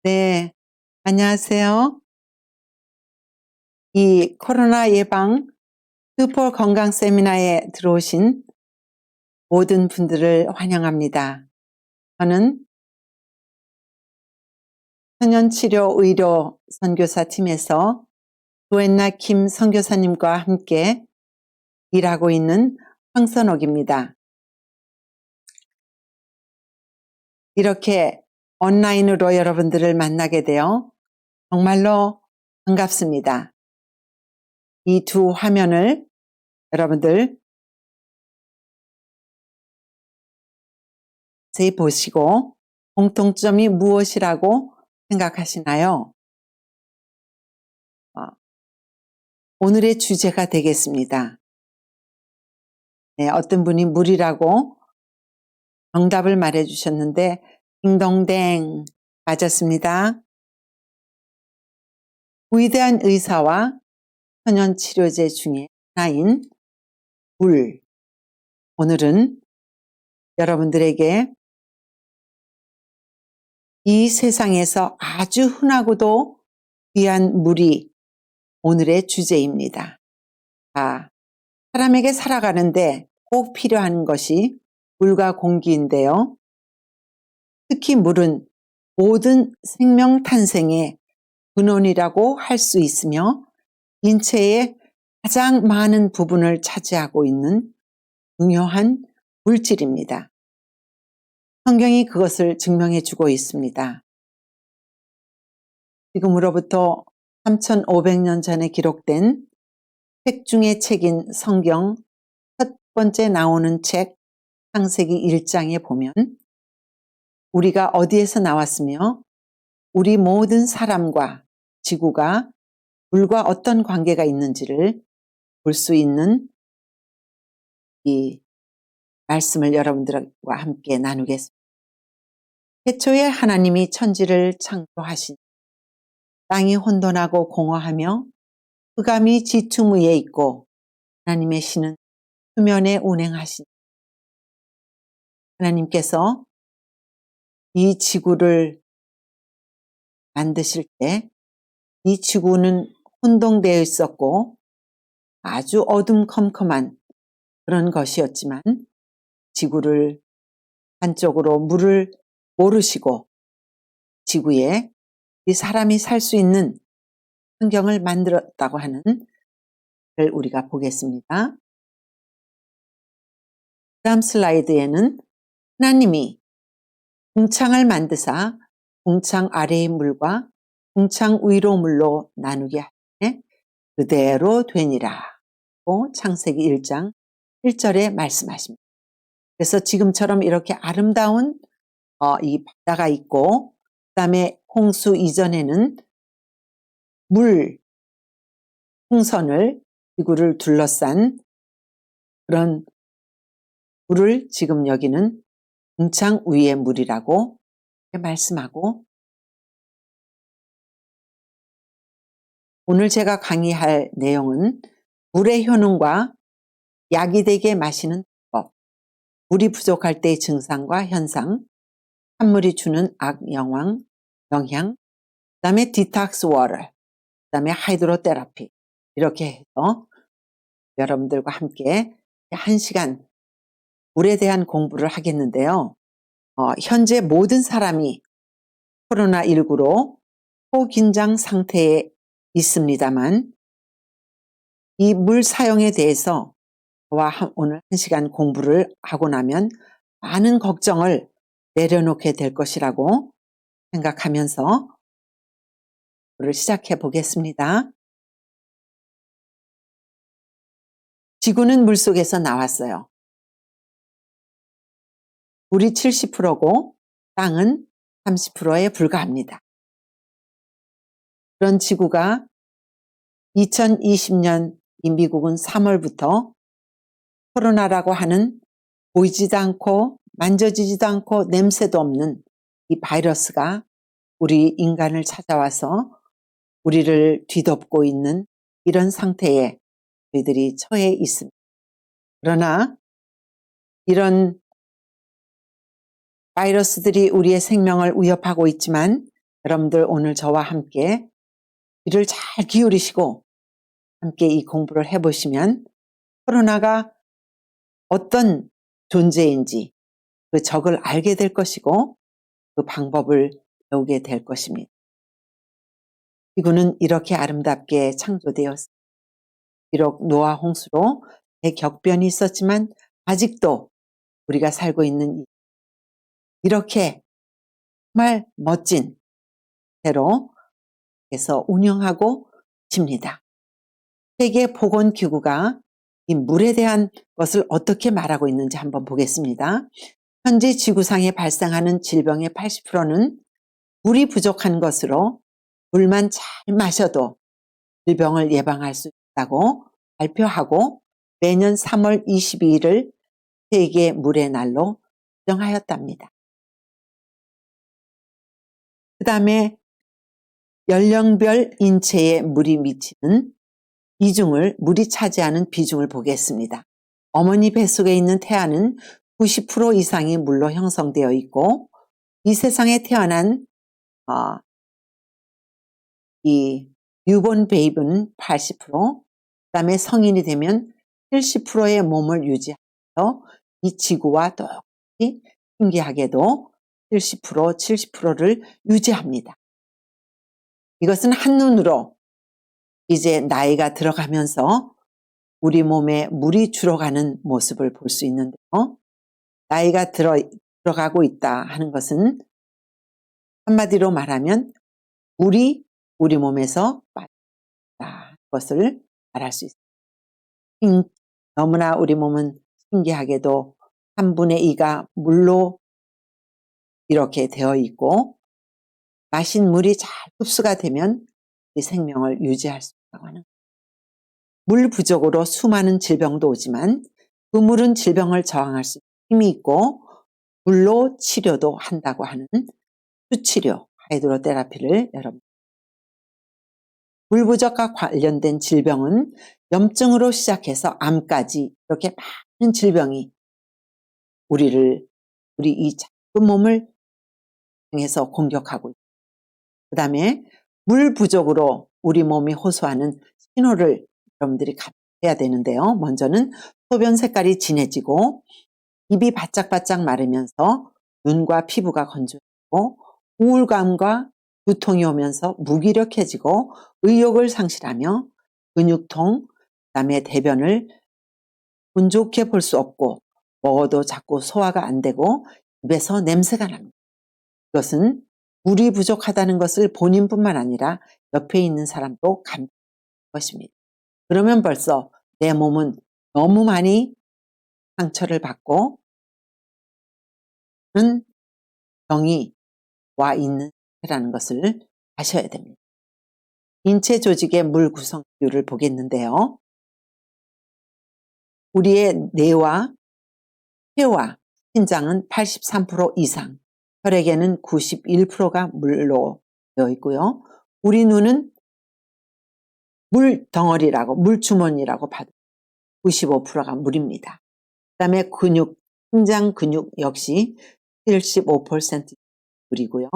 네, 안녕하세요. 이 코로나 예방 슈퍼 건강 세미나에 들어오신 모든 분들을 환영합니다. 저는 천연치료 의료 선교사 팀에서 조앤나 김 선교사님과 함께 일하고 있는 황선옥입니다. 이렇게 온라인으로 여러분들을 만나게 되어 정말로 반갑습니다. 이 두 화면을 여러분들 자세히 보시고 공통점이 무엇이라고 생각하시나요? 오늘의 주제가 되겠습니다. 네, 어떤 분이 물이라고 정답을 말해 주셨는데 딩동댕 맞았습니다. 위대한 의사와 천연치료제 중에 하나인 물. 오늘은 여러분들에게 이 세상에서 아주 흔하고도 귀한 물이 오늘의 주제입니다. 사람에게 살아가는데 꼭 필요한 것이 물과 공기인데요. 특히 물은 모든 생명 탄생의 근원이라고 할 수 있으며 인체의 가장 많은 부분을 차지하고 있는 중요한 물질입니다. 성경이 그것을 증명해 주고 있습니다. 지금으로부터 3,500년 전에 기록된 책 중의 책인 성경 첫 번째 나오는 책 창세기 1장에 보면 우리가 어디에서 나왔으며 우리 모든 사람과 지구가 물과 어떤 관계가 있는지를 볼 수 있는 이 말씀을 여러분들과 함께 나누겠습니다. 태초에 하나님이 천지를 창조하신 땅이 혼돈하고 공허하며 흑암이 지투무에 있고 하나님의 신은 수면에 운행하신 하나님께서 이 지구를 만드실 때 이 지구는 혼동되어 있었고 아주 어둠컴컴한 그런 것이었지만 지구를 한쪽으로 물을 모르시고 지구에 이 사람이 살 수 있는 환경을 만들었다고 하는 걸 우리가 보겠습니다. 다음 슬라이드에는 하나님이 궁창을 만드사 궁창 아래의 물과 궁창 위로 물로 나누게 하시네 그대로 되니라. 창세기 1장 1절에 말씀하십니다. 그래서 지금처럼 이렇게 아름다운 이 바다가 있고 그다음에 홍수 이전에는 물 풍선을 지구를 둘러싼 그런 물을 지금 여기는 궁창 위의 물이라고 말씀하고 오늘 제가 강의할 내용은 물의 효능과 약이 되게 마시는 법, 물이 부족할 때의 증상과 현상, 찬물이 주는 악영향, 그다음에 디톡스 워터, 그다음에 하이드로 테라피 이렇게 해서 여러분들과 함께 1시간 물에 대한 공부를 하겠는데요. 현재 모든 사람이 코로나19로 초긴장 상태에 있습니다만 이 물 사용에 대해서 오늘 1시간 공부를 하고 나면 많은 걱정을 내려놓게 될 것이라고 생각하면서 물을 시작해 보겠습니다. 지구는 물속에서 나왔어요. 물이 70%고 땅은 30%에 불과합니다. 그런 지구가 2020년 미국은 3월부터 코로나라고 하는 보이지도 않고 만져지지도 않고 냄새도 없는 이 바이러스가 우리 인간을 찾아와서 우리를 뒤덮고 있는 이런 상태에 저희들이 처해 있습니다. 그러나 이런 바이러스들이 우리의 생명을 위협하고 있지만 여러분들 오늘 저와 함께 귀를 잘 기울이시고 함께 이 공부를 해보시면 코로나가 어떤 존재인지 그 적을 알게 될 것이고 그 방법을 배우게 될 것입니다. 지구는 이렇게 아름답게 창조되었습니다. 비록 노아 홍수로 대격변이 있었지만 아직도 우리가 살고 있는 이렇게 정말 멋진 대로 해서 운영하고 있습니다. 세계보건기구가 이 물에 대한 것을 어떻게 말하고 있는지 한번 보겠습니다. 현재 지구상에 발생하는 질병의 80%는 물이 부족한 것으로 물만 잘 마셔도 질병을 예방할 수 있다고 발표하고 매년 3월 22일을 세계 물의 날로 지정하였답니다. 그 다음에 연령별 인체에 물이 미치는 비중을, 물이 차지하는 비중을 보겠습니다. 어머니 뱃속에 있는 태아는 90% 이상이 물로 형성되어 있고 이 세상에 태어난 이 뉴본 베이비는 80%, 그다음에 성인이 되면 70%의 몸을 유지하면서 이 지구와 똑같이 신기하게도 70%, 70%를 유지합니다. 이것은 한눈으로 이제 나이가 들어가면서 우리 몸에 물이 줄어가는 모습을 볼 수 있는데요. 나이가 들어가고 있다 하는 것은 한마디로 말하면 물이 우리 몸에서 빠진다 것을 말할 수 있습니다. 너무나 우리 몸은 신기하게도 3분의 2가 물로 이렇게 되어 있고 마신 물이 잘 흡수가 되면 이 생명을 유지할 수 있다고 하는 물 부족으로 수많은 질병도 오지만 그 물은 질병을 저항할 수 있는 힘이 있고 물로 치료도 한다고 하는 수치료 하이드로테라피를 여러분 물 부족과 관련된 질병은 염증으로 시작해서 암까지 이렇게 많은 질병이 우리 이 작은 몸을 통해서 공격하고 있습니다. 그 다음에 물 부족으로 우리 몸이 호소하는 신호를 여러분들이 해야 되는데요. 먼저는 소변 색깔이 진해지고 입이 바짝바짝 마르면서 눈과 피부가 건조해지고 우울감과 두통이 오면서 무기력해지고 의욕을 상실하며 근육통, 그다음에 대변을 운 좋게 볼 수 없고 먹어도 자꾸 소화가 안 되고 입에서 냄새가 납니다. 이것은 물이 부족하다는 것을 본인뿐만 아니라 옆에 있는 사람도 감지할 것입니다. 그러면 벌써 내 몸은 너무 많이 상처를 받고 병이 와 있는 라는 것을 아셔야 됩니다. 인체 조직의 물 구성 비율을 보겠는데요. 우리의 뇌와 폐와 신장은 83% 이상, 혈액에는 91%가 물로 되어 있고요. 우리 눈은 물 덩어리라고, 물 주머니라고 봐도 95%가 물입니다. 그 다음에 근육, 신장 근육 역시 75% 물이고요.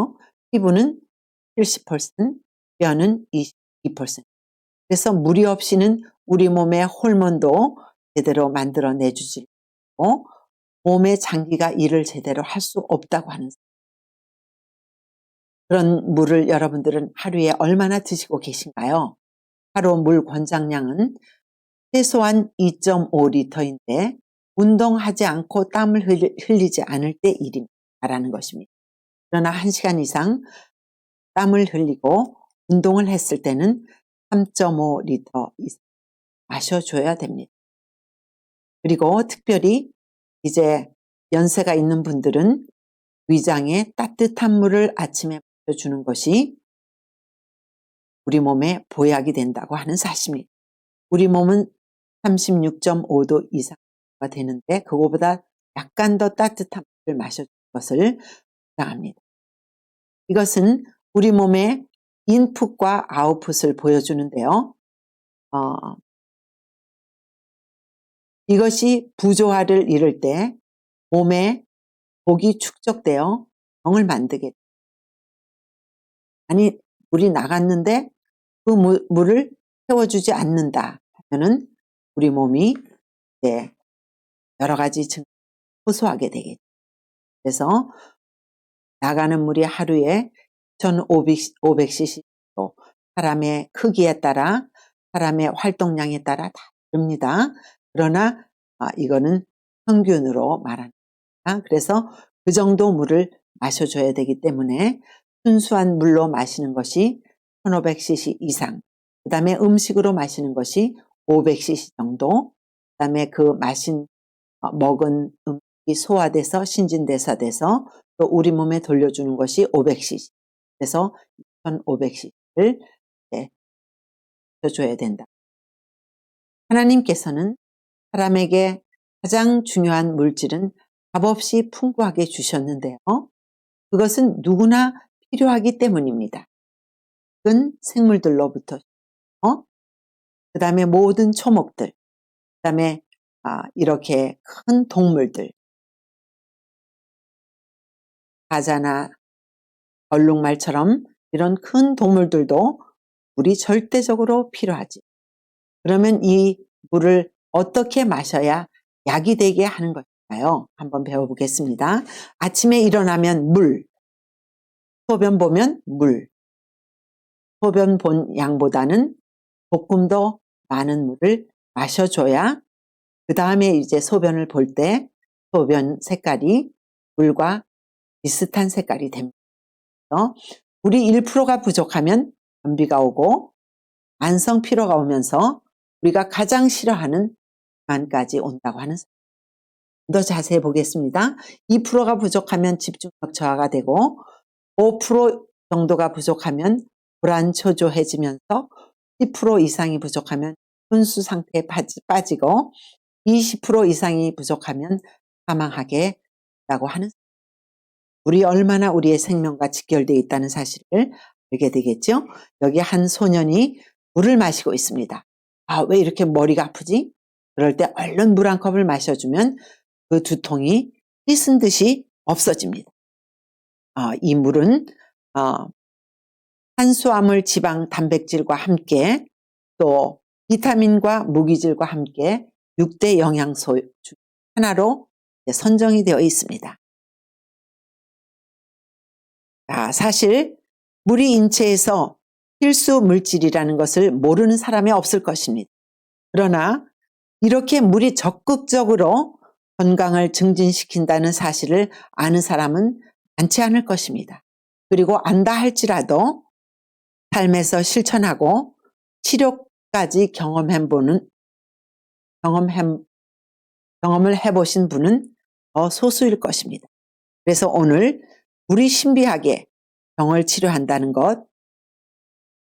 피부는 70%, 뼈는 22%. 그래서 물이 없이는 우리 몸의 호르몬도 제대로 만들어내주지 않고 몸의 장기가 일을 제대로 할 수 없다고 하는 그런 물을 여러분들은 하루에 얼마나 드시고 계신가요? 하루 물 권장량은 최소한 2.5리터인데 운동하지 않고 땀을 흘리지 않을 때 1입니다라는 것입니다. 그러나 1시간 이상 땀을 흘리고 운동을 했을 때는 3.5리터 이상 마셔줘야 됩니다. 그리고 특별히 이제 연세가 있는 분들은 위장에 따뜻한 물을 아침에 마셔주는 것이 우리 몸에 보약이 된다고 하는 사실입니다. 우리 몸은 36.5도 이상가 되는데 그거보다 약간 더 따뜻한 물을 마셔주는 것을 주장합니다. 이것은 우리 몸의 인풋과 아웃풋을 보여주는데요. 이것이 부조화를 이룰 때 몸에 독이 축적되어 병을 만들게 됩니다. 아니 물이 나갔는데 그 물을 채워주지 않는다 하면은 우리 몸이 이제 여러 가지 증상을 호소하게 되겠죠. 그래서 나가는 물이 하루에 1,500cc 또 사람의 크기에 따라 사람의 활동량에 따라 다 다릅니다. 그러나 이거는 평균으로 말하는 거다. 그래서 그 정도 물을 마셔줘야 되기 때문에 순수한 물로 마시는 것이 1,500cc 이상, 그 다음에 음식으로 마시는 것이 500cc 정도, 그 다음에 그 먹은 음식이 소화돼서 신진대사돼서 또 우리 몸에 돌려주는 것이 500cc. 그래서 1,500cc를 줘야 된다. 하나님께서는 사람에게 가장 중요한 물질은 값없이 풍부하게 주셨는데요. 그것은 누구나 필요하기 때문입니다. 큰 생물들로부터 그 다음에 모든 초목들, 그 다음에 이렇게 큰 동물들, 사자나 얼룩말처럼 이런 큰 동물들도 물이 절대적으로 필요하지. 그러면 이 물을 어떻게 마셔야 약이 되게 하는 것일까요? 한번 배워보겠습니다. 아침에 일어나면 물, 소변 보면 물, 소변 본 양보다는 조금 더 많은 물을 마셔줘야 그 다음에 이제 소변을 볼 때 소변 색깔이 물과 비슷한 색깔이 됩니다. 물이 1%가 부족하면 변비가 오고 만성 피로가 오면서 우리가 가장 싫어하는 비만까지 온다고 하는 더 자세히 보겠습니다. 2%가 부족하면 집중력 저하가 되고 5% 정도가 부족하면 불안초조해지면서 10% 이상이 부족하면 혼수 상태에 빠지고 20% 이상이 부족하면 사망하게 된다고 하는 물이 얼마나 우리의 생명과 직결되어 있다는 사실을 알게 되겠죠. 여기 한 소년이 물을 마시고 있습니다. 왜 이렇게 머리가 아프지? 그럴 때 얼른 물 한 컵을 마셔주면 그 두통이 씻은 듯이 없어집니다. 이 물은 탄수화물, 지방, 단백질과 함께 또 비타민과 무기질과 함께 6대 영양소 중 하나로 선정이 되어 있습니다. 사실 물이 인체에서 필수 물질이라는 것을 모르는 사람이 없을 것입니다. 그러나 이렇게 물이 적극적으로 건강을 증진시킨다는 사실을 아는 사람은 많지 않을 것입니다. 그리고 안다 할지라도 삶에서 실천하고 치료까지 경험을 해보신 분은 더 소수일 것입니다. 그래서 오늘 물이 신비하게 병을 치료한다는 것,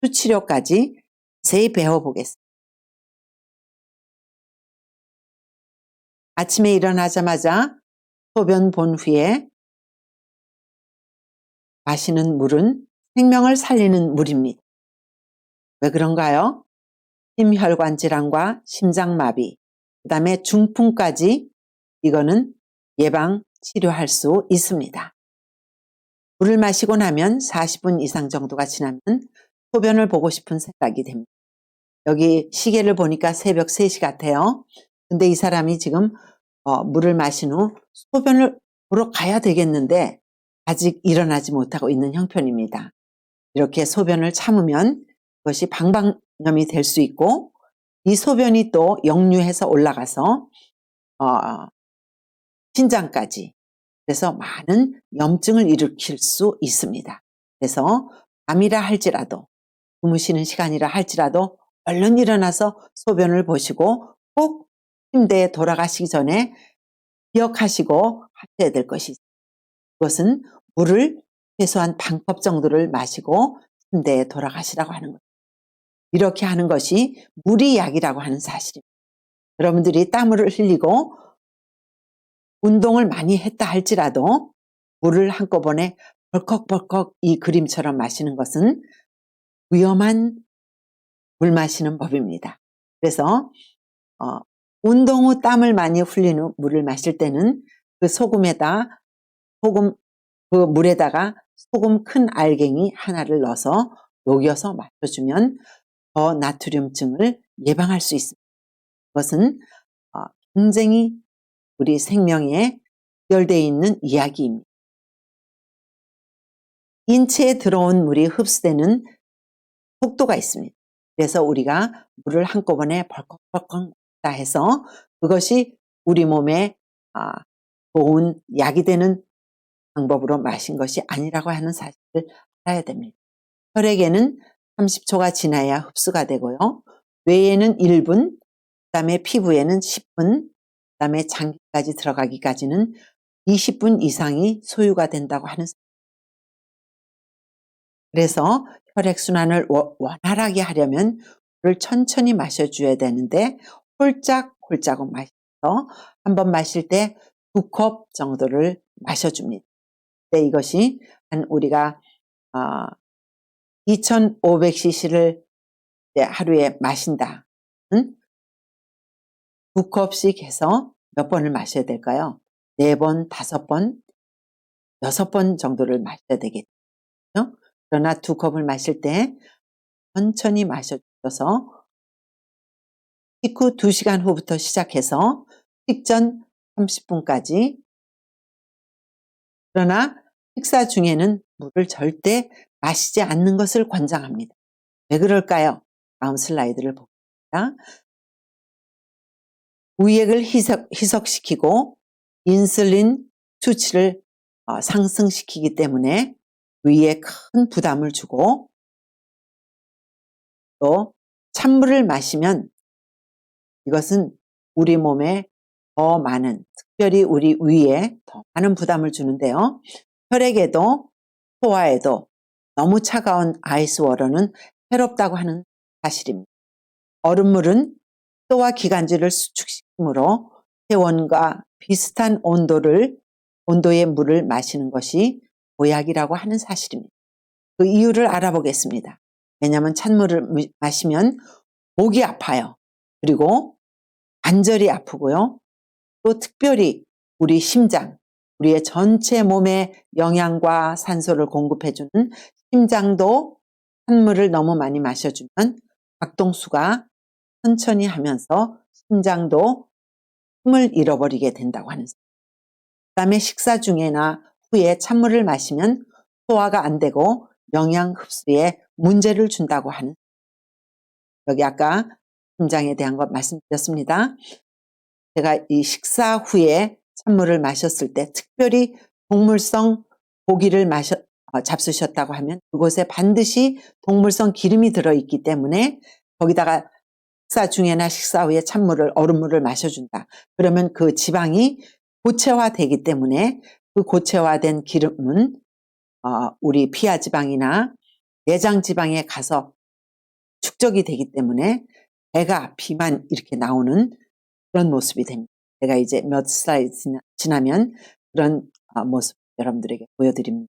수치료까지 자세히 배워보겠습니다. 아침에 일어나자마자 소변 본 후에 마시는 물은 생명을 살리는 물입니다. 왜 그런가요? 심혈관 질환과 심장마비, 그 다음에 중풍까지 이거는 예방, 치료할 수 있습니다. 물을 마시고 나면 40분 이상 정도가 지나면 소변을 보고 싶은 생각이 됩니다. 여기 시계를 보니까 새벽 3시 같아요. 근데 이 사람이 지금 물을 마신 후 소변을 보러 가야 되겠는데 아직 일어나지 못하고 있는 형편입니다. 이렇게 소변을 참으면 그것이 방광염이 될 수 있고 이 소변이 또 역류해서 올라가서 신장까지 그래서 많은 염증을 일으킬 수 있습니다. 그래서 밤이라 할지라도 주무시는 시간이라 할지라도 얼른 일어나서 소변을 보시고 꼭 침대에 돌아가시기 전에 기억하시고 하셔야 될 것이 있습니다. 그것은 물을 최소한 반컵 정도를 마시고 침대에 돌아가시라고 하는 거예요. 이렇게 하는 것이 물이 약이라고 하는 사실입니다. 여러분들이 땀을 흘리고 운동을 많이 했다 할지라도 물을 한꺼번에 벌컥벌컥 이 그림처럼 마시는 것은 위험한 물 마시는 법입니다. 그래서 운동 후 땀을 많이 흘린 후 물을 마실 때는 그 그 물에다가 소금 큰 알갱이 하나를 넣어서 녹여서 마셔주면 저나트륨증을 예방할 수 있습니다. 그것은 굉장히 우리 생명에 연결되어 있는 이야기입니다. 인체에 들어온 물이 흡수되는 속도가 있습니다. 그래서 우리가 물을 한꺼번에 벌컥벌컥 먹다 해서 그것이 우리 몸에 좋은 약이 되는 방법으로 마신 것이 아니라고 하는 사실을 알아야 됩니다. 혈액에는 30초가 지나야 흡수가 되고요. 뇌에는 1분, 그 다음에 피부에는 10분, 그 다음에 장기까지 들어가기까지는 20분 이상이 소요가 된다고 하는. 그래서 혈액순환을 원활하게 하려면 물을 천천히 마셔줘야 되는데 홀짝홀짝 마셔서 한번 마실 때 2컵 정도를 마셔줍니다. 이것이 우리가 2500cc를 하루에 마신다. 2컵씩 해서 몇 번을 마셔야 될까요? 4번, 5번, 6번 정도를 마셔야 되겠죠. 그러나 2컵을 마실 때 천천히 마셔줘서 식후 2시간 후부터 시작해서 식전 30분까지. 그러나 식사 중에는 물을 절대 마시지 않는 것을 권장합니다. 왜 그럴까요? 다음 슬라이드를 보겠습니다. 위액을 희석시키고 인슐린 수치를 상승시키기 때문에 위에 큰 부담을 주고, 또 찬물을 마시면 이것은 우리 몸에 더 많은, 특별히 우리 위에 더 많은 부담을 주는데요. 혈액에도 소화에도 너무 차가운 아이스워터는 해롭다고 하는 사실입니다. 얼음물은 소화 기관지를 수축시키므로 체온과 비슷한 온도의 물을 마시는 것이 보약이라고 하는 사실입니다. 그 이유를 알아보겠습니다. 왜냐하면 찬물을 마시면 목이 아파요. 그리고 관절이 아프고요. 또 특별히 우리 심장, 우리의 전체 몸에 영양과 산소를 공급해주는 심장도 찬물을 너무 많이 마셔주면 박동수가 천천히 하면서 심장도 힘을 잃어버리게 된다고 하는. 그다음에 식사 중에나 후에 찬물을 마시면 소화가 안 되고 영양 흡수에 문제를 준다고 하는. 여기 아까 심장에 대한 것 말씀드렸습니다. 제가 이 식사 후에 찬물을 마셨을 때 특별히 동물성 고기를 잡수셨다고 하면 그곳에 반드시 동물성 기름이 들어있기 때문에 거기다가 식사 중에나 식사 후에 얼음물을 마셔준다. 그러면 그 지방이 고체화되기 때문에 그 고체화된 기름은 우리 피하 지방이나 내장 지방에 가서 축적이 되기 때문에 배가 비만 이렇게 나오는 그런 모습이 됩니다. 제가 이제 몇 슬라이드 지나면 그런 모습 여러분들에게 보여드립니다.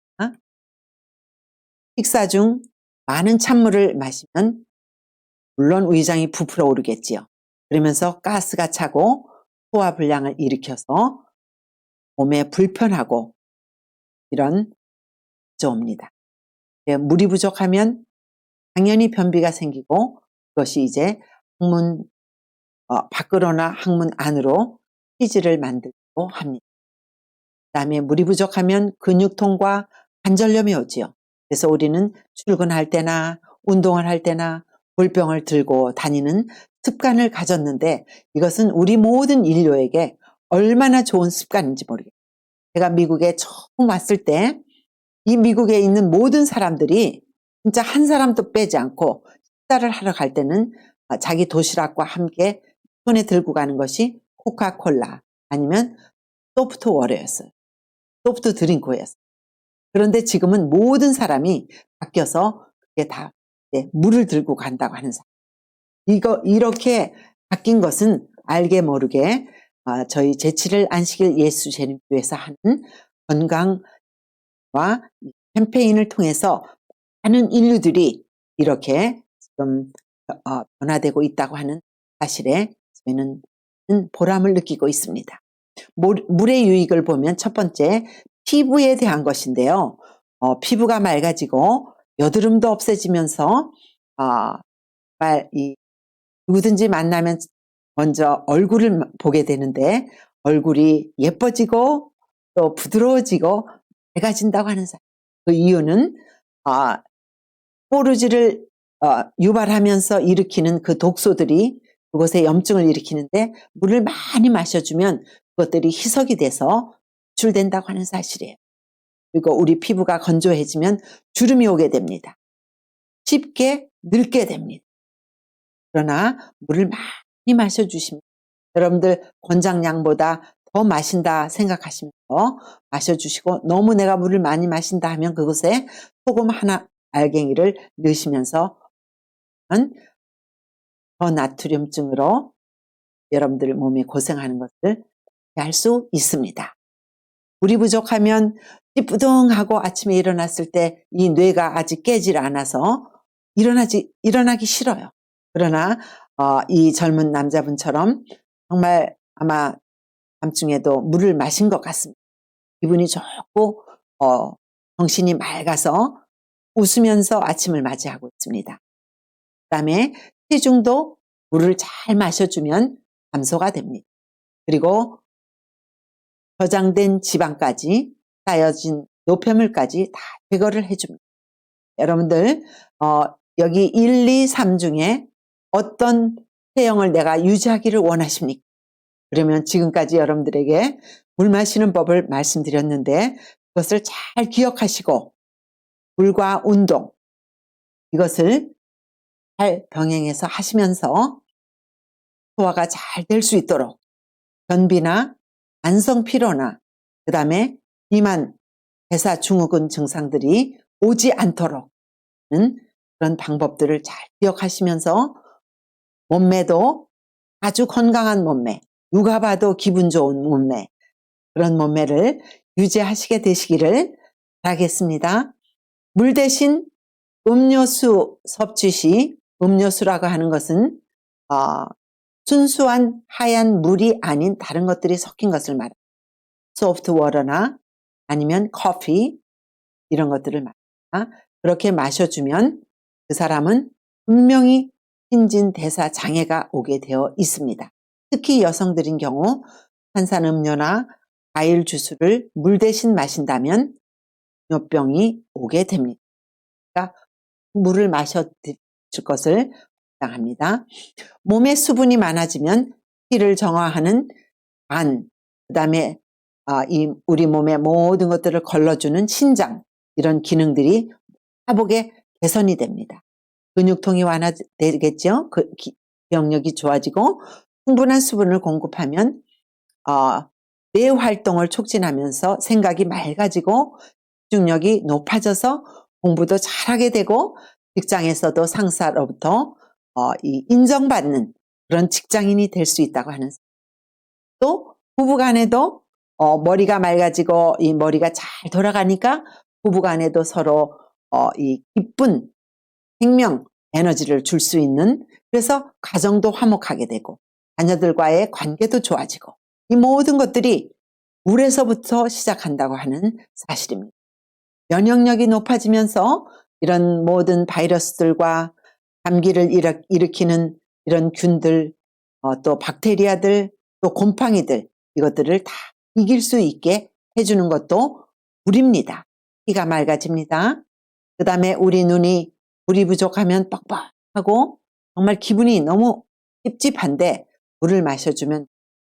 식사 중 많은 찬물을 마시면 물론 위장이 부풀어 오르겠지요. 그러면서 가스가 차고 소화불량을 일으켜서 몸에 불편하고 이런 옵니다. 물이 부족하면 당연히 변비가 생기고 그것이 이제 항문 밖으로나 항문 안으로 피지를 만들고 합니다. 그다음에 물이 부족하면 근육통과 관절염이 오지요. 그래서 우리는 출근할 때나 운동을 할 때나 볼병을 들고 다니는 습관을 가졌는데 이것은 우리 모든 인류에게 얼마나 좋은 습관인지 모르겠어요. 제가 미국에 처음 왔을 때 이 미국에 있는 모든 사람들이 진짜 한 사람도 빼지 않고 식사를 하러 갈 때는 자기 도시락과 함께 손에 들고 가는 것이 코카콜라 아니면 소프트 워터였어요. 소프트 드링크였어요. 그런데 지금은 모든 사람이 바뀌어서 그게 다 물을 들고 간다고 하는 사람. 이렇게 바뀐 것은 알게 모르게 저희 제7일 안식일 예수 재림교회에서 하는 건강과 캠페인을 통해서 많은 인류들이 이렇게 지금 변화되고 있다고 하는 사실에 저희는 보람을 느끼고 있습니다. 물의 유익을 보면 첫 번째 피부에 대한 것인데요. 피부가 맑아지고 여드름도 없어지면서 누구든지 만나면 먼저 얼굴을 보게 되는데 얼굴이 예뻐지고 또 부드러워지고 밝아진다고 하는 사람. 그 이유는 포르지를 유발하면서 일으키는 그 독소들이 그곳에 염증을 일으키는데 물을 많이 마셔주면 그것들이 희석이 돼서 배출된다고 하는 사실이에요. 그리고 우리 피부가 건조해지면 주름이 오게 됩니다. 쉽게 늙게 됩니다. 그러나 물을 많이 마셔주시면 여러분들 권장량보다 더 마신다 생각하시면서 마셔주시고 너무 내가 물을 많이 마신다 하면 그곳에 소금 하나 알갱이를 넣으시면서 저나트륨증으로 여러분들 몸이 고생하는 것을 알 수 있습니다. 물이 부족하면 찌뿌둥하고 아침에 일어났을 때 이 뇌가 아직 깨질 않아서 일어나기 싫어요. 그러나 이 젊은 남자분처럼 정말 아마 밤중에도 물을 마신 것 같습니다. 기분이 좋고 정신이 맑아서 웃으면서 아침을 맞이하고 있습니다. 그다음에 체중도 물을 잘 마셔주면 감소가 됩니다. 그리고 저장된 지방까지 쌓여진 노폐물까지 다 제거를 해줍니다. 여러분들 여기 1, 2, 3 중에 어떤 체형을 내가 유지하기를 원하십니까? 그러면 지금까지 여러분들에게 물 마시는 법을 말씀드렸는데 그것을 잘 기억하시고 물과 운동 이것을 잘 병행해서 하시면서 소화가 잘 될 수 있도록 변비나 만성 피로나 그다음에 비만, 대사 증후군 증상들이 오지 않도록 하는 그런 방법들을 잘 기억하시면서 몸매도 아주 건강한 몸매, 누가 봐도 기분 좋은 몸매 그런 몸매를 유지하시게 되시기를 바라겠습니다. 물 대신 음료수 섭취 시 음료수라고 하는 것은 순수한 하얀 물이 아닌 다른 것들이 섞인 것을 말합니다. 소프트 워터나 아니면 커피 이런 것들을 말합니다. 그렇게 마셔주면 그 사람은 분명히 신진대사 장애가 오게 되어 있습니다. 특히 여성들인 경우 탄산음료나 과일 주스를 물 대신 마신다면 당뇨병이 오게 됩니다. 그러니까 물을 마셔 드실 것을 권장합니다. 몸에 수분이 많아지면 피를 정화하는 간, 그다음에 우리 몸의 모든 것들을 걸러주는 신장 이런 기능들이 회복에 개선이 됩니다. 근육통이 완화되겠죠. 기억력이 좋아지고 충분한 수분을 공급하면 뇌 활동을 촉진하면서 생각이 맑아지고 집중력이 높아져서 공부도 잘하게 되고 직장에서도 상사로부터 인정받는 그런 직장인이 될 수 있다고 하는. 또 부부간에도 머리가 맑아지고 이 머리가 잘 돌아가니까 부부간에도 서로 이 기쁜 생명 에너지를 줄 수 있는, 그래서 가정도 화목하게 되고 자녀들과의 관계도 좋아지고 이 모든 것들이 물에서부터 시작한다고 하는 사실입니다. 면역력이 높아지면서 이런 모든 바이러스들과 감기를 일으키는 이런 균들, 또 박테리아들, 또 곰팡이들 이것들을 다 이길 수 있게 해주는 것도 물입니다. 피가 맑아집니다. 그 다음에 우리 눈이 물이 부족하면 뻑뻑하고 정말 기분이 너무 찝찝한데 물을 마셔주면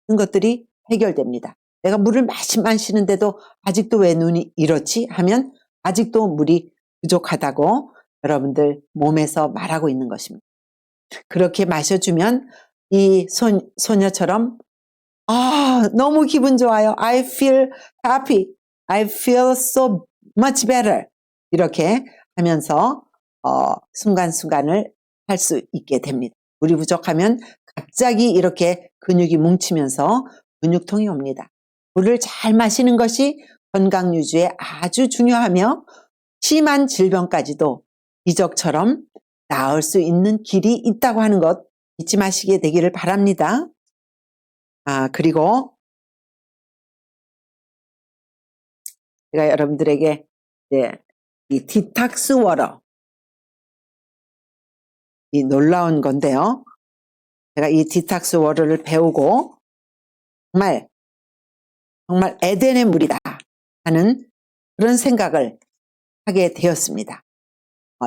그런 것들이 해결됩니다. 내가 물을 마시는데도 아직도 왜 눈이 이렇지 하면 아직도 물이 부족하다고 여러분들 몸에서 말하고 있는 것입니다. 그렇게 마셔주면 이 소녀처럼 너무 기분 좋아요. I feel happy. I feel so much better. 이렇게 하면서 순간순간을 할 수 있게 됩니다. 물이 부족하면 갑자기 이렇게 근육이 뭉치면서 근육통이 옵니다. 물을 잘 마시는 것이 건강 유지에 아주 중요하며 심한 질병까지도 기적처럼 나을 수 있는 길이 있다고 하는 것 잊지 마시게 되기를 바랍니다. 그리고 제가 여러분들에게 이 디탁스 워터, 이 놀라운 건데요. 제가 이 디탁스 워터를 배우고 정말 에덴의 물이다 하는 그런 생각을 하게 되었습니다.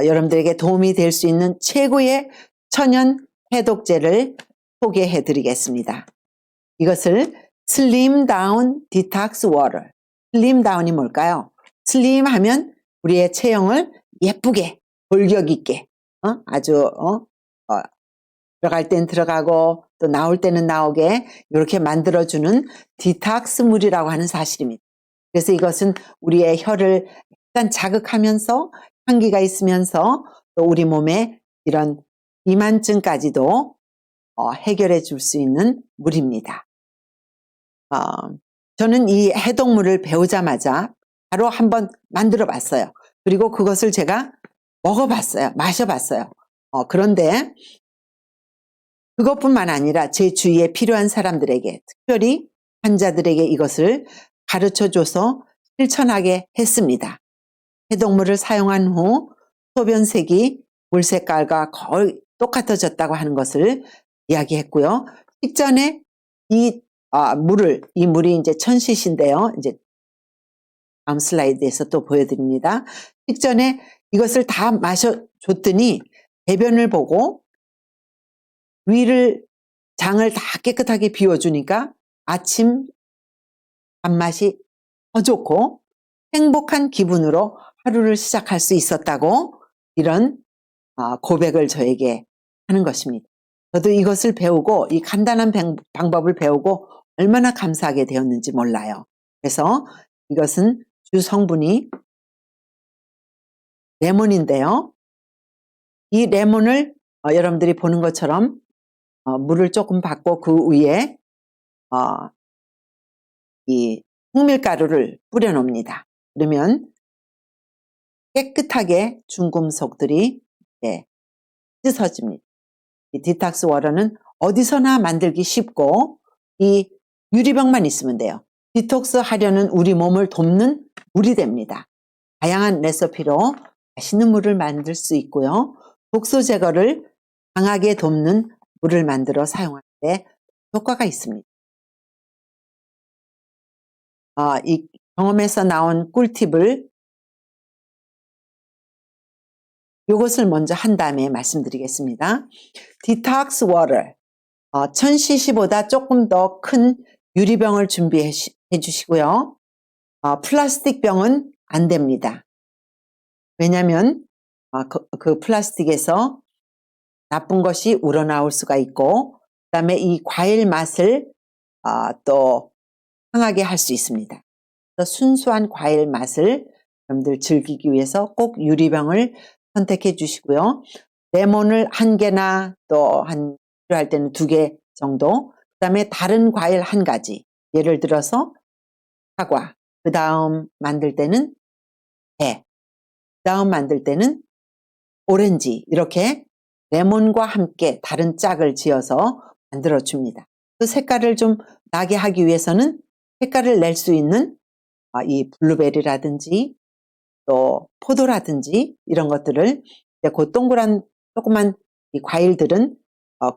여러분들에게 도움이 될 수 있는 최고의 천연 해독제를 소개해 드리겠습니다. 이것을 슬림 다운 디탁스 워터. 슬림 다운이 뭘까요? 슬림 하면 우리의 체형을 예쁘게 골격 있게 아주 들어갈 땐 들어가고 또 나올 때는 나오게 이렇게 만들어주는 디탁스 물이라고 하는 사실입니다. 그래서 이것은 우리의 혀를 약간 자극하면서 향기가 있으면서 또 우리 몸에 이런 비만증까지도 해결해 줄 수 있는 물입니다. 저는 이 해독물을 배우자마자 바로 한번 만들어 봤어요. 그리고 그것을 제가 먹어봤어요. 마셔봤어요. 그런데 그것뿐만 아니라 제 주위에 필요한 사람들에게, 특별히 환자들에게 이것을 가르쳐줘서 실천하게 했습니다. 해독물을 사용한 후 소변색이 물 색깔과 거의 똑같아졌다고 하는 것을 이야기했고요. 직전에 이 물이 이제 1000cc인데요. 이제 다음 슬라이드에서 또 보여드립니다. 직전에 이것을 다 마셔줬더니 배변을 보고 장을 다 깨끗하게 비워주니까 아침 밥맛이 더 좋고 행복한 기분으로 하루를 시작할 수 있었다고 이런 고백을 저에게 하는 것입니다. 저도 이것을 배우고 이 간단한 방법을 배우고 얼마나 감사하게 되었는지 몰라요. 그래서 이것은 주 성분이 레몬인데요. 이 레몬을 여러분들이 보는 것처럼 물을 조금 받고 그 위에 이 홍밀가루를 뿌려 놓습니다. 그러면 깨끗하게 중금속들이 씻어집니다. 이 디탁스 워터는 어디서나 만들기 쉽고 이 유리병만 있으면 돼요. 디톡스 하려는 우리 몸을 돕는 물이 됩니다. 다양한 레시피로 맛있는 물을 만들 수 있고요. 독소 제거를 강하게 돕는 물을 만들어 사용할 때 효과가 있습니다. 이 경험에서 나온 꿀팁을 이것을 먼저 한 다음에 말씀드리겠습니다. 디톡스 워터 1000cc보다 조금 더 큰 유리병을 준비해 주시고요. 플라스틱 병은 안 됩니다. 왜냐하면 그 플라스틱에서 나쁜 것이 우러나올 수가 있고 그다음에 이 과일 맛을 또 상하게 할 수 있습니다. 그래서 순수한 과일 맛을 여러분들 즐기기 위해서 꼭 유리병을 선택해 주시고요. 레몬을 1개나 또 필요할 때는 2개 정도, 그다음에 다른 과일 1가지, 예를 들어서 사과, 그 다음 만들 때는 배, 그 다음 만들 때는 오렌지, 이렇게 레몬과 함께 다른 짝을 지어서 만들어 줍니다. 그 색깔을 좀 나게 하기 위해서는 색깔을 낼 수 있는 이 블루베리라든지 또 포도라든지 이런 것들을 그 동그란 조그만 이 과일들은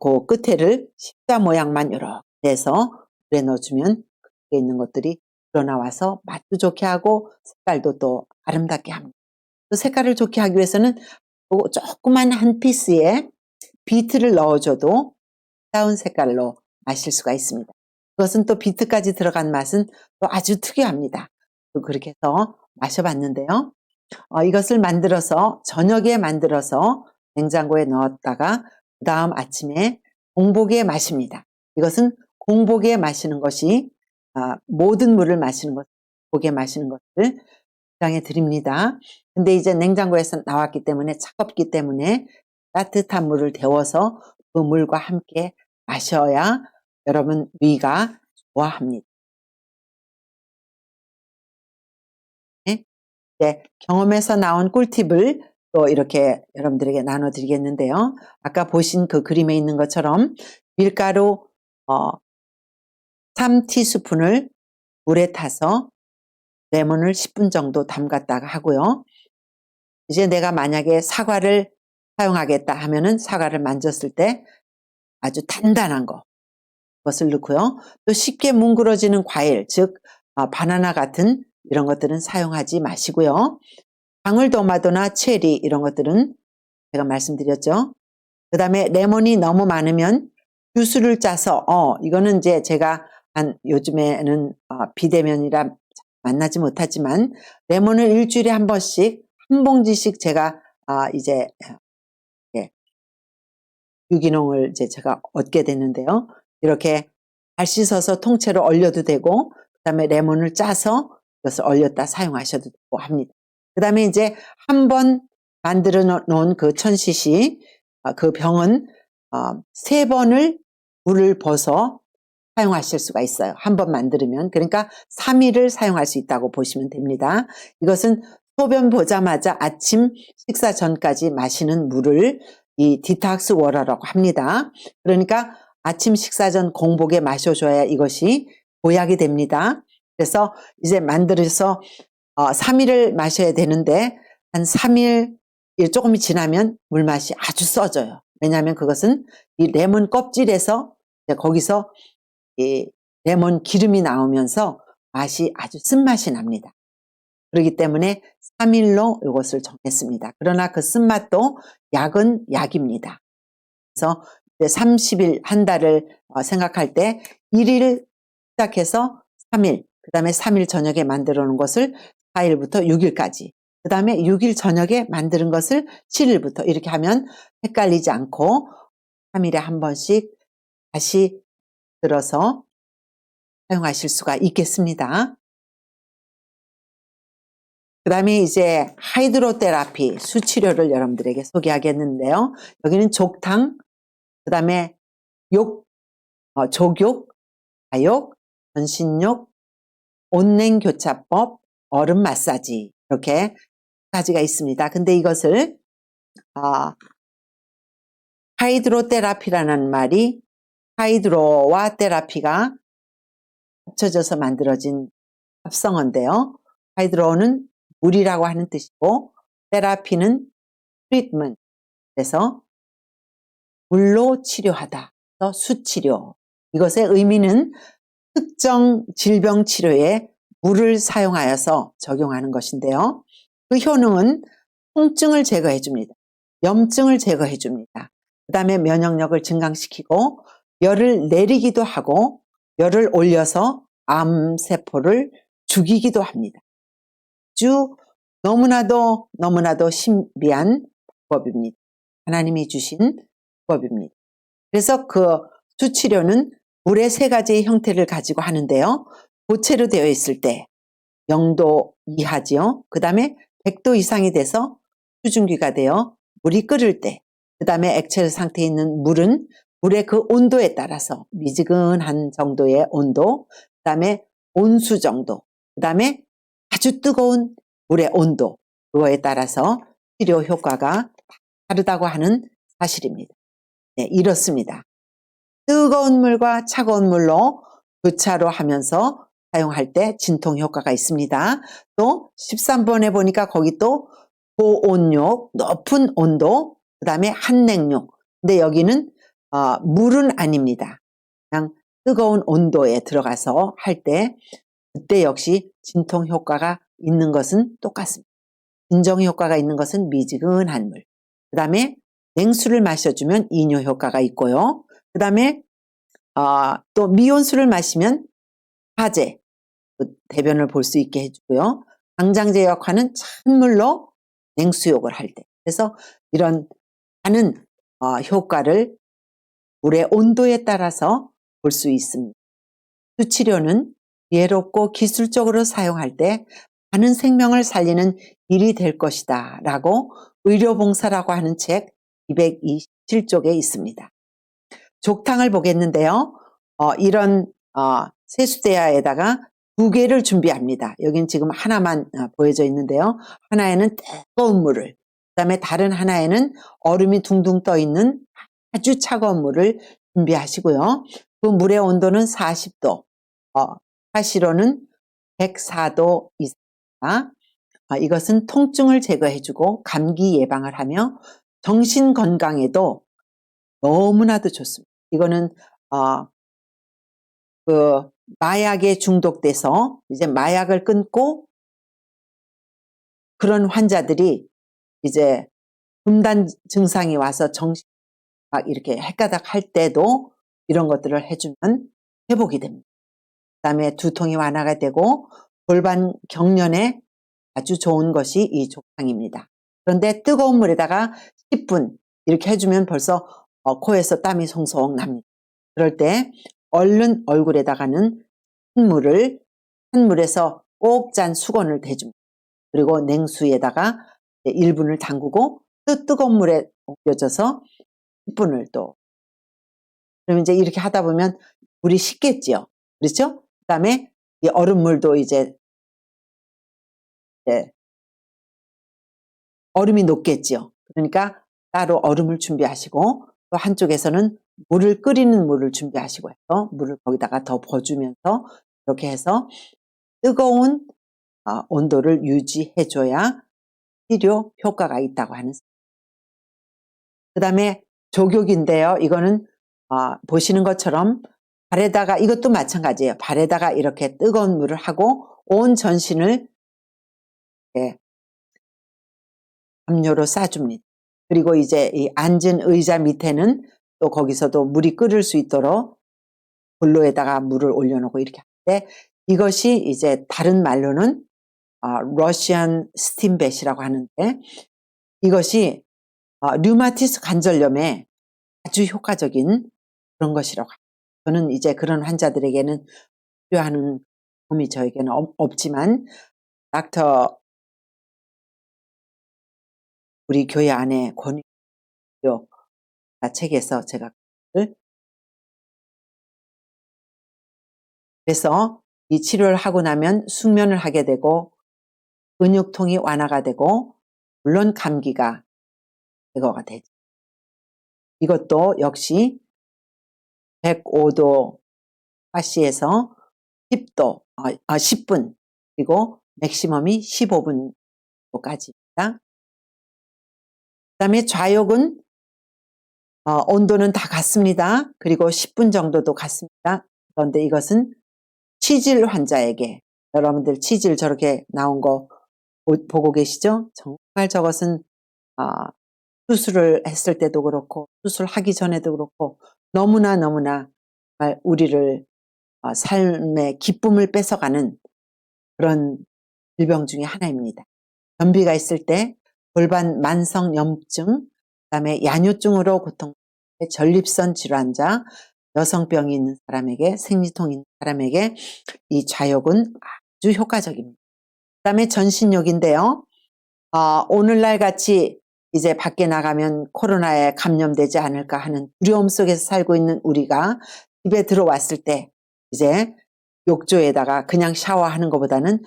그 끝에를 십자 모양만 이렇게 해서 물에 넣어주면 그게 있는 것들이 우러나와서 맛도 좋게 하고 색깔도 또 아름답게 합니다. 그 색깔을 좋게 하기 위해서는 조그만 한 피스에 비트를 넣어줘도 아름다운 색깔로 마실 수가 있습니다. 그것은 또 비트까지 들어간 맛은 또 아주 특이합니다. 그렇게 해서 마셔봤는데요. 이것을 저녁에 만들어서 냉장고에 넣었다가 그 다음 아침에 공복에 마십니다. 이것은 공복에 마시는 것이 모든 물을 마시는 것, 공복에 마시는 것을 주장해 드립니다. 근데 이제 냉장고에서 나왔기 때문에 차갑기 때문에 따뜻한 물을 데워서 그 물과 함께 마셔야 여러분 위가 좋아합니다. 네, 경험에서 나온 꿀팁을 또 이렇게 여러분들에게 나눠드리겠는데요. 아까 보신 그 그림에 있는 것처럼 밀가루 3티스푼을 물에 타서 레몬을 10분 정도 담갔다가 하고요. 이제 내가 만약에 사과를 사용하겠다 하면은 사과를 만졌을 때 아주 단단한 것을 넣고요. 또 쉽게 뭉그러지는 과일, 즉 바나나 같은 이런 것들은 사용하지 마시고요. 방울토마토나 체리 이런 것들은 제가 말씀드렸죠. 그 다음에 레몬이 너무 많으면 주스를 짜서 이거는 이제 제가 요즘에는 비대면이라 만나지 못하지만 레몬을 일주일에 한 번씩 한 봉지씩 제가 이제 유기농을 이제 제가 얻게 됐는데요. 이렇게 잘 씻어서 통째로 얼려도 되고 그다음에 레몬을 짜서 이것을 얼렸다 사용하셔도 되고 합니다. 그다음에 이제 한 번 만들어 놓은 그 1000cc 그 병은 3번을 물을 벗어 사용하실 수가 있어요. 한 번 만들면. 그러니까 3일을 사용할 수 있다고 보시면 됩니다. 이것은 소변 보자마자 아침 식사 전까지 마시는 물을 이 디톡스 워터라고 합니다. 그러니까 아침 식사 전 공복에 마셔줘야 이것이 보약이 됩니다. 그래서 이제 만들어서 3일을 마셔야 되는데 한 3일 조금이 지나면 물맛이 아주 써져요. 왜냐하면 그것은 이 레몬 껍질에서 거기서 이 레몬 기름이 나오면서 맛이 아주 쓴맛이 납니다. 그렇기 때문에 3일로 이것을 정했습니다. 그러나 그 쓴맛도 약은 약입니다. 그래서 30일 한 달을 생각할 때 1일 시작해서 3일, 그 다음에 3일 저녁에 만들어 놓은 것을 4일부터 6일까지, 그 다음에 6일 저녁에 만드는 것을 7일부터 이렇게 하면 헷갈리지 않고 3일에 한 번씩 다시 들어서 사용하실 수가 있겠습니다. 그 다음에 이제 하이드로테라피, 수치료를 여러분들에게 소개하겠는데요. 여기는 족탕, 그 다음에 족욕, 가욕, 전신욕, 온냉교차법, 얼음 마사지 이렇게 가지가 있습니다. 근데 이것을 하이드로테라피라는 말이 하이드로와 테라피가 합쳐져서 만들어진 합성어인데요. 하이드로는 물이라고 하는 뜻이고 테라피는 트리트먼트, 그래서 물로 치료하다, 수치료. 이것의 의미는 특정 질병 치료에 물을 사용하여서 적용하는 것인데요. 그 효능은 통증을 제거해 줍니다. 염증을 제거해 줍니다. 그 다음에 면역력을 증강시키고 열을 내리기도 하고 열을 올려서 암세포를 죽이기도 합니다. 아주 너무나도 신비한 방법입니다. 하나님이 주신 방법입니다. 그래서 그 수치료는 물의 3가지의 형태를 가지고 하는데요. 고체로 되어 있을 때 0도 이하지요. 그 다음에 100도 이상이 돼서 수증기가 되어 물이 끓을 때, 그 다음에 액체 상태에 있는 물은 물의 그 온도에 따라서 미지근한 정도의 온도, 그 다음에 온수 정도, 그 다음에 아주 뜨거운 물의 온도, 그거에 따라서 치료 효과가 다르다고 하는 사실입니다. 네, 이렇습니다. 뜨거운 물과 차가운 물로 교차로 하면서 사용할 때 진통 효과가 있습니다. 또 13번에 보니까 거기 또 고온욕, 높은 온도, 그 다음에 한냉욕. 근데 여기는 물은 아닙니다. 그냥 뜨거운 온도에 들어가서 할 때 그때 역시 진통 효과가 있는 것은 똑같습니다. 진정 효과가 있는 것은 미지근한 물. 그 다음에 냉수를 마셔주면 이뇨 효과가 있고요. 그 다음에 또 미온수를 마시면 화재, 대변을 볼 수 있게 해주고요. 강장제 역화는 찬물로 냉수욕을 할 때. 그래서 이런 많은 효과를 물의 온도에 따라서 볼 수 있습니다. 수치료는 예롭고 기술적으로 사용할 때 많은 생명을 살리는 일이 될 것이다 라고 의료봉사라고 하는 책 227쪽에 있습니다. 족탕을 보겠는데요. 이런 세수대야에다가 2개를 준비합니다. 여긴 지금 하나만 보여져 있는데요. 하나에는 뜨거운 물을, 그 다음에 다른 하나에는 얼음이 둥둥 떠 있는 아주 차가운 물을 준비하시고요. 그 물의 온도는 40도, 사시로는 104도 이상, 이것은 통증을 제거해주고 감기 예방을 하며 정신 건강에도 너무나도 좋습니다. 이거는 그 마약에 중독돼서 이제 마약을 끊고 그런 환자들이 이제 금단 증상이 와서 정신 막 이렇게 헷가닥 할 때도 이런 것들을 해주면 회복이 됩니다. 그다음에 두통이 완화가 되고 골반 경련에 아주 좋은 것이 이 족탕입니다. 그런데 뜨거운 물에다가 10분 이렇게 해주면 벌써 코에서 땀이 송송 납니다. 그럴 때 얼른 얼굴에다가는 찬물에서 꼭 짠 수건을 대줍니다. 그리고 냉수에다가 1분을 담그고 또 뜨거운 물에 옮겨져서 10분을 또 그럼 이제 이렇게 하다 보면 물이 식겠지요. 그렇죠? 그다음에 이 얼음물도 이제 얼음이 녹겠지요. 그러니까 따로 얼음을 준비하시고 또 한쪽에서는 끓이는 물을 준비하시고 해서 물을 거기다가 더 부어주면서 이렇게 해서 뜨거운 온도를 유지해줘야 치료 효과가 있다고 하는. 그 다음에 족욕인데요. 이거는 보시는 것처럼 발에다가 이것도 마찬가지예요. 발에다가 이렇게 뜨거운 물을 하고 온 전신을 담요로 싸줍니다. 그리고 이제 이 앉은 의자 밑에는 또 거기서도 물이 끓을 수 있도록 볼로에다가 물을 올려놓고 이렇게 하는데 이것이 이제 다른 말로는 러시안 스팀뱃이라고 하는데 이것이 류마티스 관절염에 아주 효과적인 그런 것이라고 합니다. 저는 이제 그런 환자들에게는 필요한 도움이 저에게는 없지만 닥터 우리 교회 안에 권위교 책에서 제가 그래서 이 치료를 하고 나면 숙면을 하게 되고 근육통이 완화가 되고 물론 감기가 제거가 되죠. 이것도 역시 105도 파시에서 10분 그리고 맥시멈이 15분까지입니다. 그 다음에 좌욕은 온도는 다 같습니다. 그리고 10분 정도도 같습니다. 그런데 이것은 치질 환자에게 여러분들 치질 저렇게 나온 거 보고 계시죠? 정말 저것은 수술을 했을 때도 그렇고 수술하기 전에도 그렇고 너무나 우리를 삶의 기쁨을 뺏어가는 그런 질병 중에 하나입니다. 변비가 있을 때 골반 만성 염증, 그다음에 야뇨증으로 고통받는 전립선 질환자, 여성병이 있는 사람에게 생리통이 있는 사람에게 이 좌욕은 아주 효과적입니다. 그다음에 전신욕인데요. 오늘날 같이 이제 밖에 나가면 코로나에 감염되지 않을까 하는 두려움 속에서 살고 있는 우리가 집에 들어왔을 때 이제 욕조에다가 그냥 샤워하는 것보다는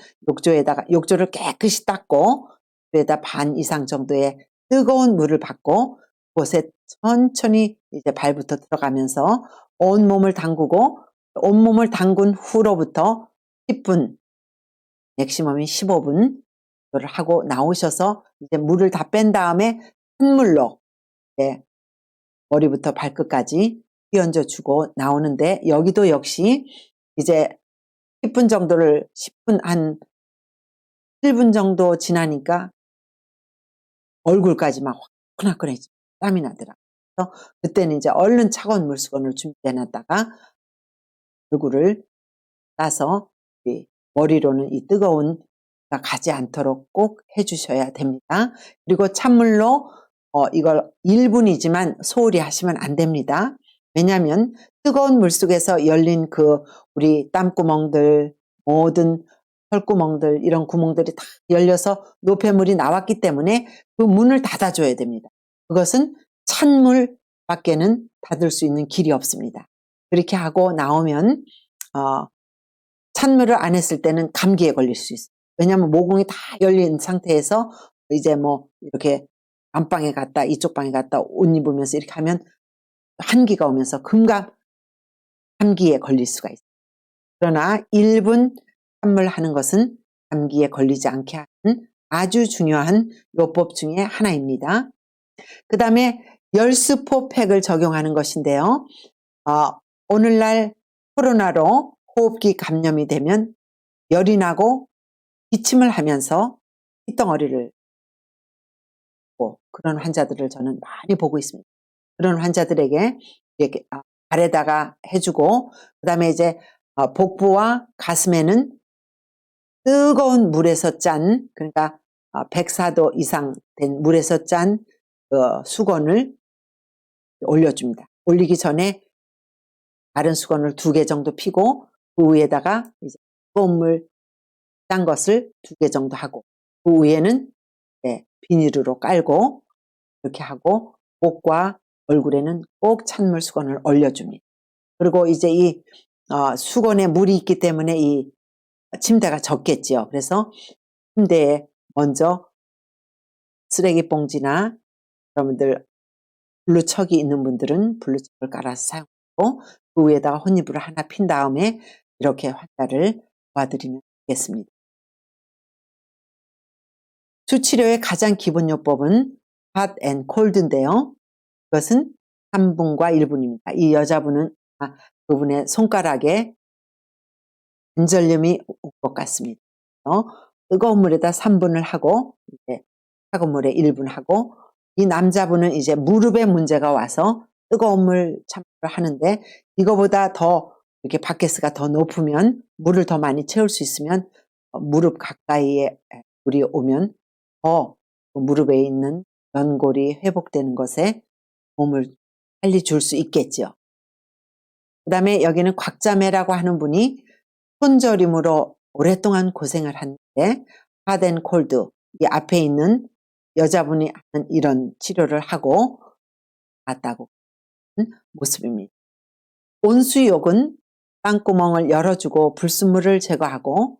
욕조를 깨끗이 닦고 그에다 반 이상 정도의 뜨거운 물을 받고 그곳에 천천히 이제 발부터 들어가면서 온몸을 담그고 온몸을 담근 후로부터 10분 맥시멈이 15분 를 하고 나오셔서 이제 물을 다 뺀 다음에 찬물로 머리부터 발끝까지 휘얹어 주고 나오는데 여기도 역시 이제 10분 한 7분 정도 지나니까 얼굴까지 막 화끈화끈해지고 땀이 나더라고요. 그래서 그때는 이제 얼른 차가운 물수건을 준비해 놨다가 얼굴을 따서 머리로는 이 뜨거운 가지 않도록 꼭 해주셔야 됩니다. 그리고 찬물로 이걸 1분이지만 소홀히 하시면 안 됩니다. 왜냐하면 뜨거운 물속에서 열린 우리 땀구멍들 모든 혈구멍들 이런 구멍들이 다 열려서 노폐물이 나왔기 때문에 그 문을 닫아줘야 됩니다. 그것은 찬물 밖에는 닫을 수 있는 길이 없습니다. 그렇게 하고 나오면 찬물을 안 했을 때는 감기에 걸릴 수 있어요. 왜냐하면 모공이 다 열린 상태에서 이제 뭐 이렇게 안방에 갔다 이쪽 방에 갔다 옷 입으면서 이렇게 하면 한기가 오면서 감기에 걸릴 수가 있어요. 그러나 1분 찬물 하는 것은 감기에 걸리지 않게 하는 아주 중요한 요법 중에 하나입니다. 그 다음에 열스포팩을 적용하는 것인데요. 오늘날 코로나로 호흡기 감염이 되면 열이 나고 기침을 하면서 핏덩어리를 그런 환자들을 저는 많이 보고 있습니다. 그런 환자들에게 이렇게 발에다가 해주고 그다음에 이제 복부와 가슴에는 뜨거운 물에서 짠 그러니까 104도 이상 된 물에서 짠 수건을 올려줍니다. 올리기 전에 다른 수건을 2개 정도 피고 그 위에다가 이제 뜨거운 물 짠 것을 2개 정도 하고 그 위에는 비닐으로 깔고 이렇게 하고 목과 얼굴에는 꼭 찬물 수건을 올려줍니다. 그리고 이제 이 수건에 물이 있기 때문에 이 침대가 젖겠죠. 그래서 침대에 먼저 쓰레기 봉지나 여러분들 블루척이 있는 분들은 블루척을 깔아서 사용하고 그 위에다가 혼이불을 하나 핀 다음에 이렇게 환자를 도와드리면 되겠습니다. 수치료의 가장 기본 요법은 hot and cold인데요. 그것은 3분과 1분입니다. 이 여자분은 그분의 손가락에 관절염이 올 것 같습니다. 뜨거운 물에다 3분을 하고 이제 차가운 물에 1분 하고 이 남자분은 이제 무릎에 문제가 와서 뜨거운 물 참을 하는데 이거보다 더 이렇게 바케스가 더 높으면 물을 더 많이 채울 수 있으면 무릎 가까이에 물이 오면 더 무릎에 있는 연골이 회복되는 것에 몸을 빨리 줄 수 있겠죠. 그 다음에 여기는 곽자매라고 하는 분이 손저림으로 오랫동안 고생을 하는데 하덴 콜드 이 앞에 있는 여자분이 하는 이런 치료를 하고 왔다고 하는 모습입니다. 온수욕은 땅구멍을 열어주고 불순물을 제거하고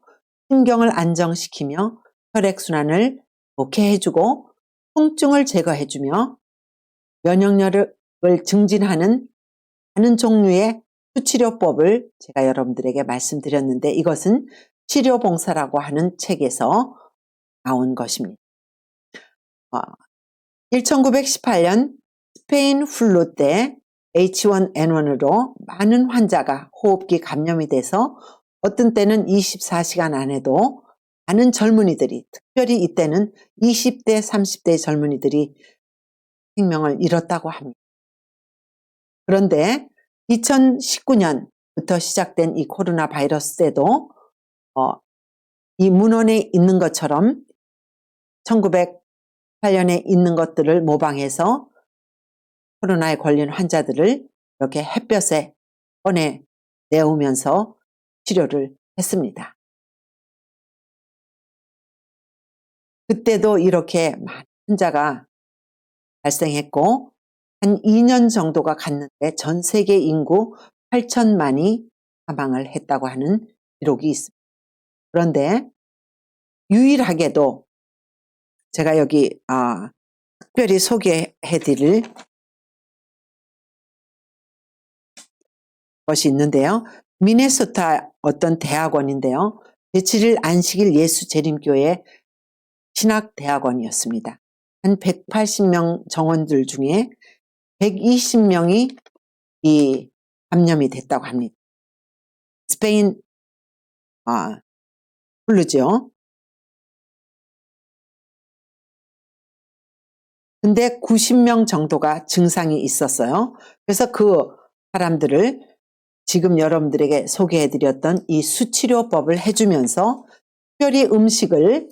신경을 안정시키며 혈액순환을 좋게 해주고 통증을 제거해주며 면역력을 증진하는 많은 종류의 수치료법을 제가 여러분들에게 말씀드렸는데 이것은 치료봉사라고 하는 책에서 나온 것입니다. 1918년 스페인 플루 때 H1N1으로 많은 환자가 호흡기 감염이 돼서 어떤 때는 24시간 안에도 많은 젊은이들이 특별히 이때는 20대 30대 젊은이들이 생명을 잃었다고 합니다. 그런데 2019년부터 시작된 이 코로나 바이러스 때도 이 문헌에 있는 것처럼 1908년에 있는 것들을 모방해서 코로나에 걸린 환자들을 이렇게 햇볕에 꺼내 내오면서 치료를 했습니다. 그때도 이렇게 많은 환자가 발생했고 한 2년 정도가 갔는데 전 세계 인구 8천만이 사망을 했다고 하는 기록이 있습니다. 그런데 유일하게도 제가 여기 특별히 소개해드릴 것이 있는데요. 미네소타 어떤 대학원인데요. 제7일 안식일 예수 재림교회 신학대학원이었습니다. 한 180명 정원들 중에 120명이 이 감염이 됐다고 합니다. 스페인 플루죠. 근데 90명 정도가 증상이 있었어요. 그래서 그 사람들을 지금 여러분들에게 소개해드렸던 이 수치료법을 해주면서 특별히 음식을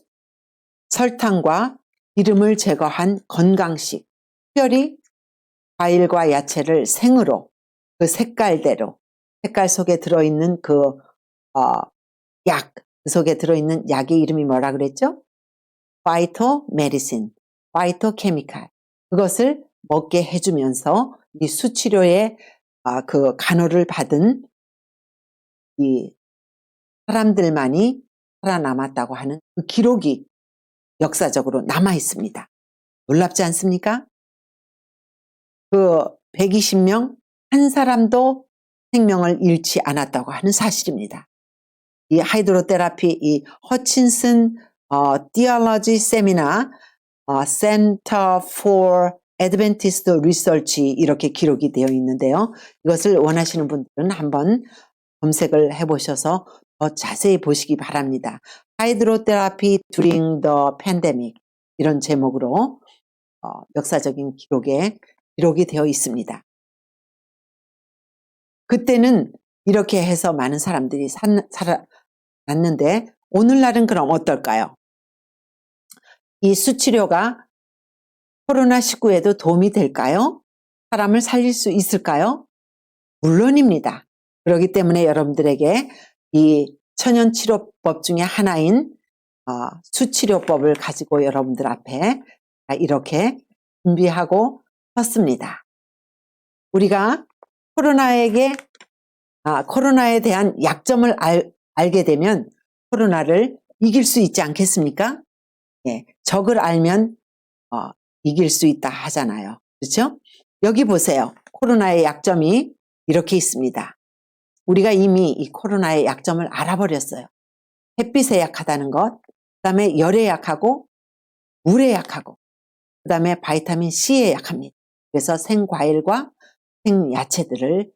설탕과 기름을 제거한 건강식, 특별히 과일과 야채를 생으로 그 색깔대로 색깔 속에 들어있는 그 속에 들어있는 약의 이름이 뭐라 그랬죠? 파이토 메디신, 파이토 케미칼 그것을 먹게 해주면서 이 수치료의 그 간호를 받은 이 사람들만이 살아남았다고 하는 그 기록이 역사적으로 남아 있습니다. 놀랍지 않습니까? 그 120명 한 사람도 생명을 잃지 않았다고 하는 사실입니다. 이 하이드로테라피, 이 허친슨 Theology Seminar Center for Adventist Research 이렇게 기록이 되어 있는데요. 이것을 원하시는 분들은 한번 검색을 해보셔서 더 자세히 보시기 바랍니다. Hydrotherapy during the pandemic 이런 제목으로 역사적인 기록이 되어 있습니다. 그때는 이렇게 해서 많은 사람들이 살아났는데 오늘날은 그럼 어떨까요? 이 수치료가 코로나19에도 도움이 될까요? 사람을 살릴 수 있을까요? 물론입니다. 그렇기 때문에 여러분들에게 이 천연치료법 중에 하나인 수치료법을 가지고 여러분들 앞에 이렇게 준비하고 섰습니다. 우리가 코로나에 대한 약점을 알게 되면 코로나를 이길 수 있지 않겠습니까? 예, 적을 알면 이길 수 있다 하잖아요. 그렇죠? 여기 보세요. 코로나의 약점이 이렇게 있습니다. 우리가 이미 이 코로나의 약점을 알아버렸어요. 햇빛에 약하다는 것, 그 다음에 열에 약하고 물에 약하고 그 다음에 바이타민 C에 약합니다. 그래서 생과일과 생야채들을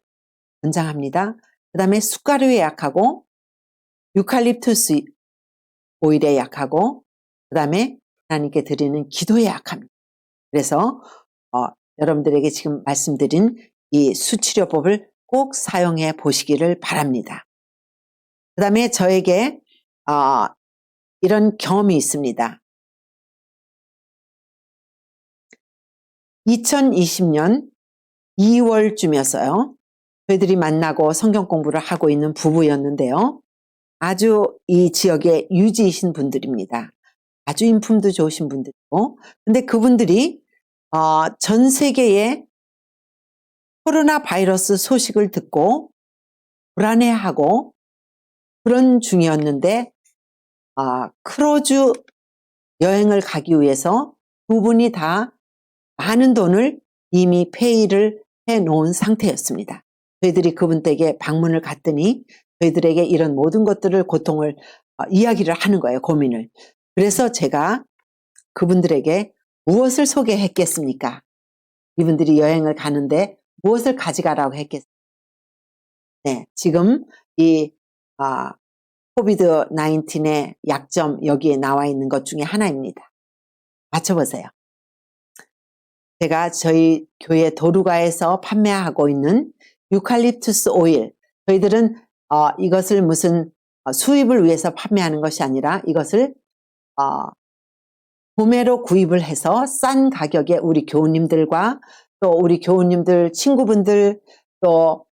권장합니다. 그 다음에 숟가루에 약하고 유칼립투스 오일에 약하고 그 다음에 하나님께 드리는 기도에 약합니다. 그래서 여러분들에게 지금 말씀드린 이 수치료법을 꼭 사용해 보시기를 바랍니다. 그 다음에 저에게 이런 경험이 있습니다. 2020년 2월쯤이었어요. 저희들이 만나고 성경 공부를 하고 있는 부부였는데요. 아주 이 지역에 유지이신 분들입니다. 아주 인품도 좋으신 분들이고, 근데 그분들이 전 세계에 코로나 바이러스 소식을 듣고 불안해하고 그런 중이었는데 크루즈 여행을 가기 위해서 두 분이 다 많은 돈을 이미 페이를 해놓은 상태였습니다. 저희들이 그분 댁에 방문을 갔더니 저희들에게 이런 모든 것들을 고통을 이야기를 하는 거예요. 고민을. 그래서 제가 그분들에게 무엇을 소개했겠습니까? 이분들이 여행을 가는데 무엇을 가져가라고 했겠습니까? 네, 지금 이 코비드 19의 약점 여기에 나와 있는 것 중에 하나입니다. 맞춰보세요. 제가 저희 교회 도루가에서 판매하고 있는 유칼립투스 오일, 저희들은 이것을 무슨 수입을 위해서 판매하는 것이 아니라 이것을 도매로 구입을 해서 싼 가격에 우리 교우님들과 또 우리 교우님들 친구분들 또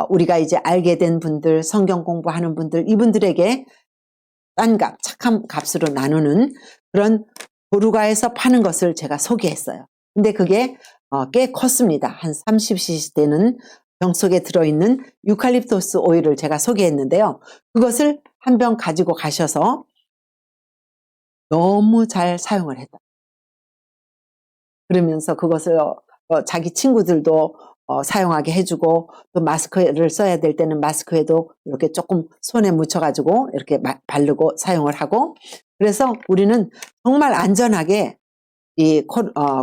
우리가 이제 알게 된 분들, 성경 공부하는 분들, 이분들에게 싼 값, 착한 값으로 나누는 그런 도루가에서 파는 것을 제가 소개했어요. 근데 그게 꽤 컸습니다. 한 30cc 되는 병 속에 들어있는 유칼립투스 오일을 제가 소개했는데요. 그것을 한 병 가지고 가셔서 너무 잘 사용을 했다. 그러면서 그것을 자기 친구들도 사용하게 해주고 또 마스크를 써야 될 때는 마스크에도 이렇게 조금 손에 묻혀가지고 이렇게 바르고 사용을 하고 그래서 우리는 정말 안전하게 이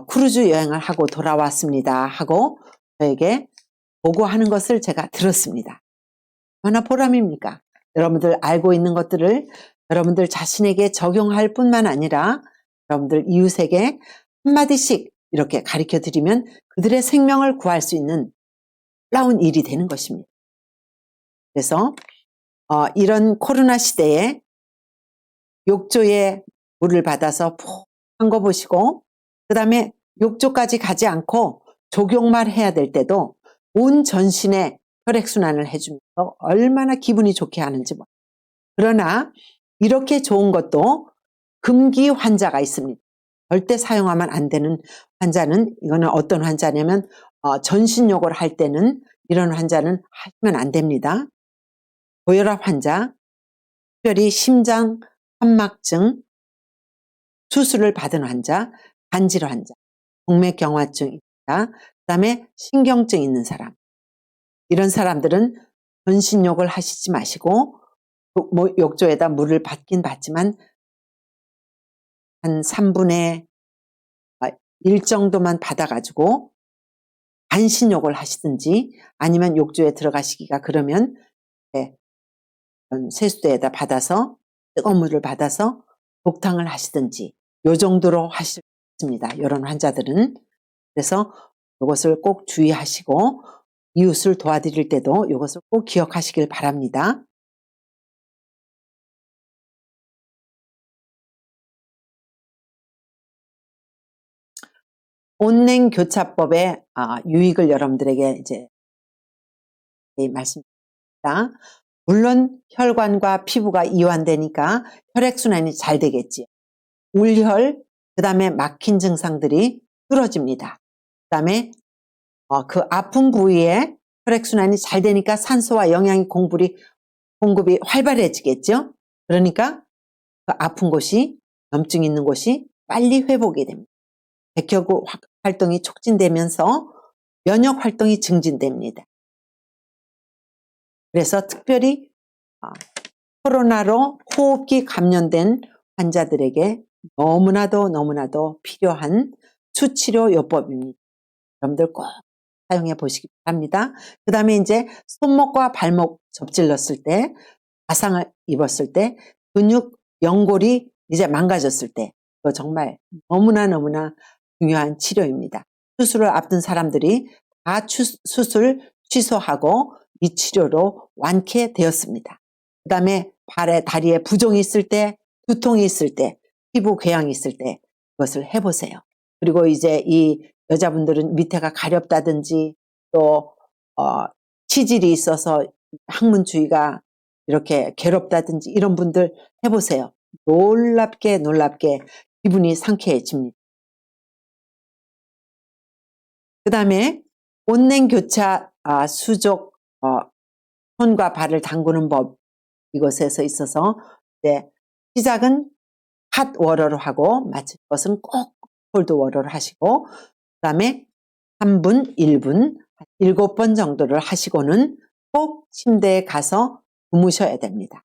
크루즈 여행을 하고 돌아왔습니다 하고 저에게 보고하는 것을 제가 들었습니다. 얼마나 보람입니까? 여러분들 알고 있는 것들을 여러분들 자신에게 적용할 뿐만 아니라 여러분들 이웃에게 한마디씩 이렇게 가르쳐 드리면 그들의 생명을 구할 수 있는 놀라운 일이 되는 것입니다. 그래서 이런 코로나 시대에 욕조에 물을 받아서 푹 헹궈 보시고 그 다음에 욕조까지 가지 않고 족욕만 해야 될 때도 온 전신에 혈액순환을 해주면서 얼마나 기분이 좋게 하는지 몰라요. 그러나 이렇게 좋은 것도 금기 환자가 있습니다. 절대 사용하면 안 되는 환자는 이거는 어떤 환자냐면 전신욕을 할 때는 이런 환자는 하시면 안 됩니다. 고혈압 환자, 특별히 심장 판막증 수술을 받은 환자, 간질 환자, 동맥경화증 있다. 그다음에 신경증 있는 사람. 이런 사람들은 전신욕을 하시지 마시고 욕조에다 물을 받긴 받지만 한 3분의 1 정도만 받아가지고 반신욕을 하시든지 아니면 욕조에 들어가시기가 그러면 세수대에다 받아서 뜨거운 물을 받아서 목탕을 하시든지 요 정도로 하십니다. 이런 환자들은. 그래서 이것을 꼭 주의하시고 이웃을 도와드릴 때도 이것을 꼭 기억하시길 바랍니다. 온냉교차법의 유익을 여러분들에게 이제 말씀드립니다. 물론 혈관과 피부가 이완되니까 혈액순환이 잘 되겠지요. 울혈, 그 다음에 막힌 증상들이 뚫어집니다. 그 다음에 그 아픈 부위에 혈액순환이 잘 되니까 산소와 영양이 공급이 활발해지겠죠. 그러니까 그 아픈 곳이, 염증이 있는 곳이 빨리 회복이 됩니다. 백혈구 활동이 촉진되면서 면역 활동이 증진됩니다. 그래서 특별히 코로나로 호흡기 감염된 환자들에게 너무나도 필요한 수치료 요법입니다. 여러분들 꼭 사용해 보시기 바랍니다. 그 다음에 이제 손목과 발목 접질렀을 때, 화상을 입었을 때, 근육 연골이 이제 망가졌을 때, 그거 정말 너무나 중요한 치료입니다. 수술을 앞둔 사람들이 다 수술 취소하고 이 치료로 완쾌되었습니다. 그 다음에 발에 다리에 부종이 있을 때, 두통이 있을 때, 피부 궤양이 있을 때 그것을 해보세요. 그리고 이제 이 여자분들은 밑에가 가렵다든지 또 치질이 있어서 항문 주위가 이렇게 괴롭다든지 이런 분들 해보세요. 놀랍게 기분이 상쾌해집니다. 그 다음에 온냉교차 수족 손과 발을 담그는 법, 이것에서 있어서 이제 시작은 핫워러로 하고 마칠 것은 꼭 콜드워러로 하시고 그 다음에 3분, 1분, 7번 정도를 하시고는 꼭 침대에 가서 주무셔야 됩니다.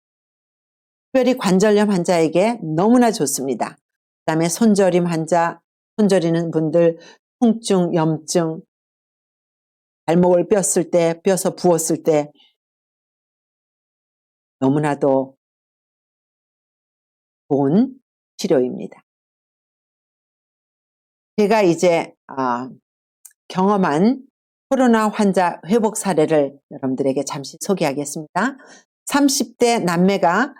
특별히 관절염 환자에게 너무나 좋습니다. 그 다음에 손저림 환자, 손저리는 분들, 통증, 염증, 발목을 뼈서 부었을 때 너무나도 좋은 치료입니다. 제가 이제 경험한 코로나 환자 회복 사례를 여러분들에게 잠시 소개하겠습니다. 30대 남매가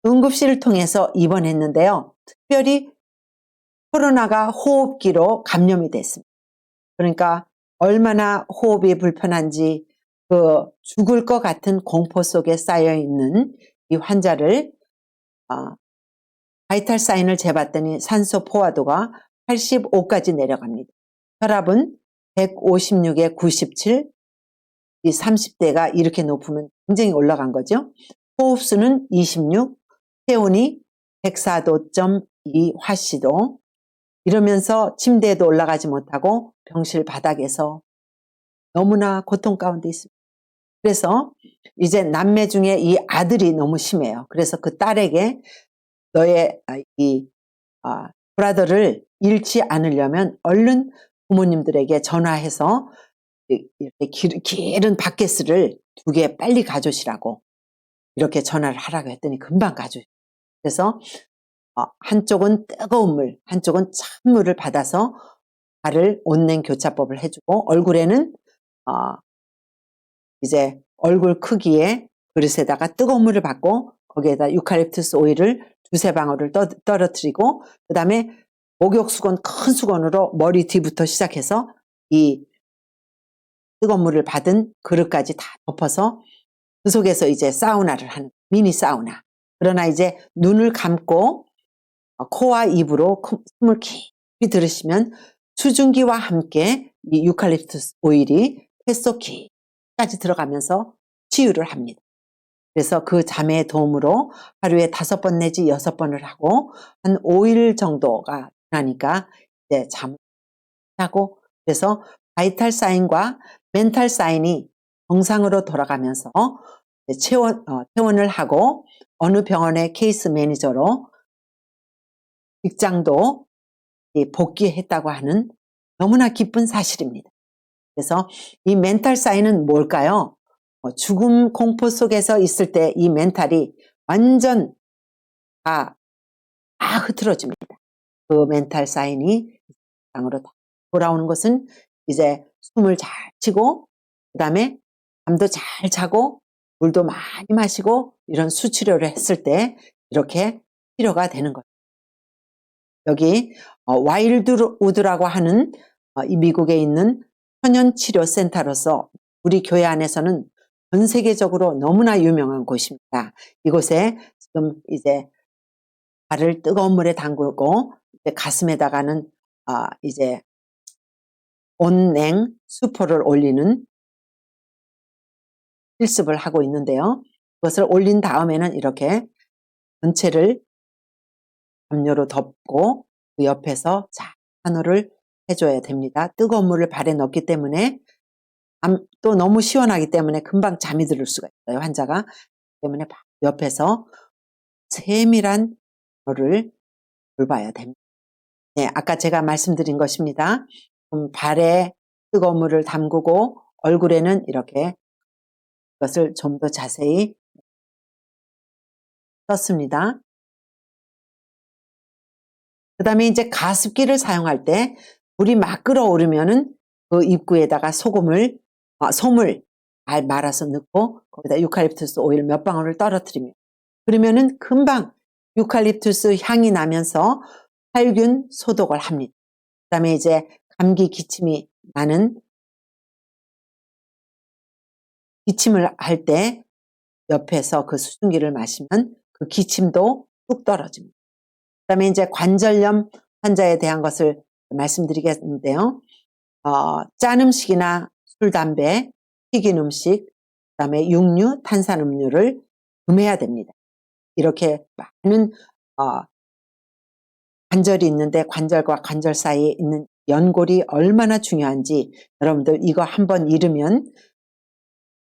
응급실을 통해서 입원했는데요. 특별히 코로나가 호흡기로 감염이 됐습니다. 그러니까 얼마나 호흡이 불편한지 죽을 것 같은 공포 속에 쌓여있는 이 환자를 바이탈 사인을 재봤더니 산소 포화도가 85까지 내려갑니다. 혈압은 156에 97, 이 30대가 이렇게 높으면 굉장히 올라간 거죠. 호흡수는 26, 체온이 104도.2 화씨도, 이러면서 침대에도 올라가지 못하고 병실 바닥에서 너무나 고통 가운데 있습니다. 그래서 이제 남매 중에 이 아들이 너무 심해요. 그래서 그 딸에게 너의 브라더를 잃지 않으려면 얼른 부모님들에게 전화해서 이렇게 기른 바켓을 2개 빨리 가져오시라고 이렇게 전화를 하라고 했더니 금방 가져오시고, 그래서 한쪽은 뜨거운 물, 한쪽은 찬물을 받아서 발을 온냉교차법을 해주고, 얼굴에는 이제 얼굴 크기의 그릇에다가 뜨거운 물을 받고 거기에다 유칼립투스 오일을 2-3방울을 떨어뜨리고, 그 다음에 목욕수건, 큰 수건으로 머리 뒤부터 시작해서 이 뜨거운 물을 받은 그릇까지 다 덮어서 그 속에서 이제 사우나를 하는 미니 사우나. 그러나 이제 눈을 감고 코와 입으로 숨을 깊이 들으시면 수증기와 함께 이 유칼립투스 오일이 폐속기까지 들어가면서 치유를 합니다. 그래서 그 잠의 도움으로 하루에 5번 내지 6번을 하고 한 5일 정도가 지나니까 이제 잠을 자고, 그래서 바이탈 사인과 멘탈 사인이 정상으로 돌아가면서 퇴원을 하고 어느 병원의 케이스 매니저로 직장도 복귀했다고 하는 너무나 기쁜 사실입니다. 그래서 이 멘탈 사인은 뭘까요? 죽음 공포 속에서 있을 때 이 멘탈이 완전 다 흐트러집니다. 그 멘탈 사인이 땅으로 돌아오는 것은 이제 숨을 잘 쉬고 그다음에 잠도 잘 자고 물도 많이 마시고 이런 수치료를 했을 때 이렇게 치료가 되는 거예요. 여기 와일드우드라고 하는 이 미국에 있는 천연치료센터로서 우리 교회 안에서는 전 세계적으로 너무나 유명한 곳입니다. 이곳에 지금 이제 발을 뜨거운 물에 담그고 이제 가슴에다가는 이제 온냉 수포를 올리는 실습을 하고 있는데요. 그것을 올린 다음에는 이렇게 전체를 담요로 덮고 그 옆에서 산호를 해줘야 됩니다. 뜨거운 물을 발에 넣기 때문에 또 너무 시원하기 때문에 금방 잠이 들 수가 있어요. 환자가. 때문에 옆에서 세밀한 거를 돌봐야 됩니다. 네, 아까 제가 말씀드린 것입니다. 발에 뜨거운 물을 담그고 얼굴에는 이렇게 그것을 좀 더 자세히 썼습니다. 그 다음에 이제 가습기를 사용할 때 물이 막 끓어오르면은 그 입구에다가 솜을 잘 말아서 넣고 거기다 유칼립투스 오일 몇 방울을 떨어뜨리면 그러면은 금방 유칼립투스 향이 나면서 살균 소독을 합니다. 그 다음에 이제 감기 기침이 나는 기침을 할 때 옆에서 그 수증기를 마시면 그 기침도 뚝 떨어집니다. 그 다음에 이제 관절염 환자에 대한 것을 말씀드리겠는데요. 짠 음식이나 술, 담배, 튀긴 음식, 그 다음에 육류, 탄산음료를 금해야 됩니다. 이렇게 많은 관절이 있는데 관절과 관절 사이에 있는 연골이 얼마나 중요한지 여러분들 이거 한번 잃으면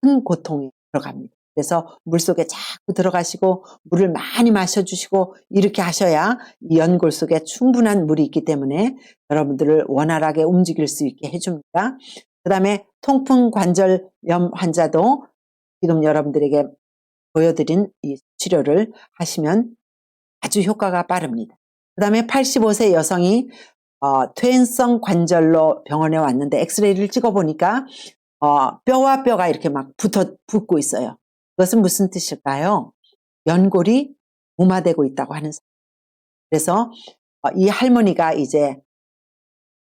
큰 고통에 들어갑니다. 그래서 물속에 자꾸 들어가시고 물을 많이 마셔주시고 이렇게 하셔야 이 연골 속에 충분한 물이 있기 때문에 여러분들을 원활하게 움직일 수 있게 해줍니다. 그 다음에 통풍 관절염 환자도 지금 여러분들에게 보여드린 이 치료를 하시면 아주 효과가 빠릅니다. 그 다음에 85세 여성이 퇴행성 관절로 병원에 왔는데 엑스레이를 찍어보니까 뼈와 뼈가 이렇게 막 붙고 있어요. 그것은 무슨 뜻일까요? 연골이 무마되고 있다고 하는. 그래서 이 할머니가 이제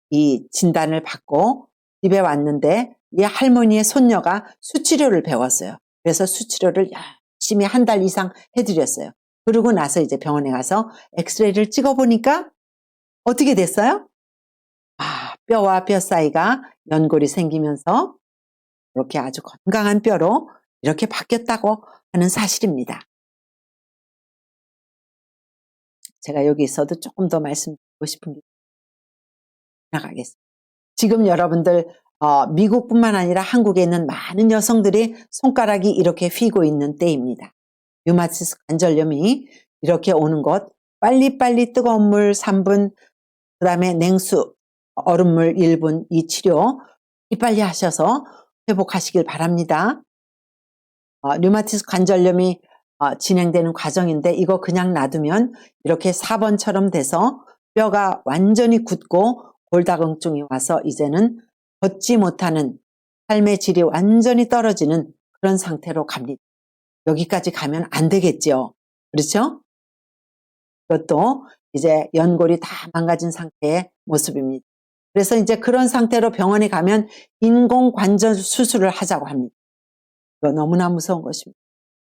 이 진단을 받고 집에 왔는데 이 할머니의 손녀가 수치료를 배웠어요. 그래서 수치료를 열심히 한 달 이상 해드렸어요. 그러고 나서 이제 병원에 가서 엑스레이를 찍어보니까 어떻게 됐어요? 뼈와 뼈 사이가 연골이 생기면서 이렇게 아주 건강한 뼈로 이렇게 바뀌었다고 하는 사실입니다. 제가 여기서도 조금 더 말씀드리고 싶은 게 나가겠습니다. 지금 여러분들 미국뿐만 아니라 한국에 있는 많은 여성들이 손가락이 이렇게 휘고 있는 때입니다. 류마티스 관절염이 이렇게 오는 것 빨리빨리 뜨거운 물 3분 그 다음에 냉수 얼음물 1분 이 치료 빨리 하셔서 회복하시길 바랍니다. 류마티스 관절염이 진행되는 과정인데 이거 그냥 놔두면 이렇게 4번처럼 돼서 뼈가 완전히 굳고 골다공증이 와서 이제는 걷지 못하는 삶의 질이 완전히 떨어지는 그런 상태로 갑니다. 여기까지 가면 안 되겠죠. 그렇죠? 그것도 이제 연골이 다 망가진 상태의 모습입니다. 그래서 이제 그런 상태로 병원에 가면 인공관절 수술을 하자고 합니다. 그거 너무나 무서운 것입니다.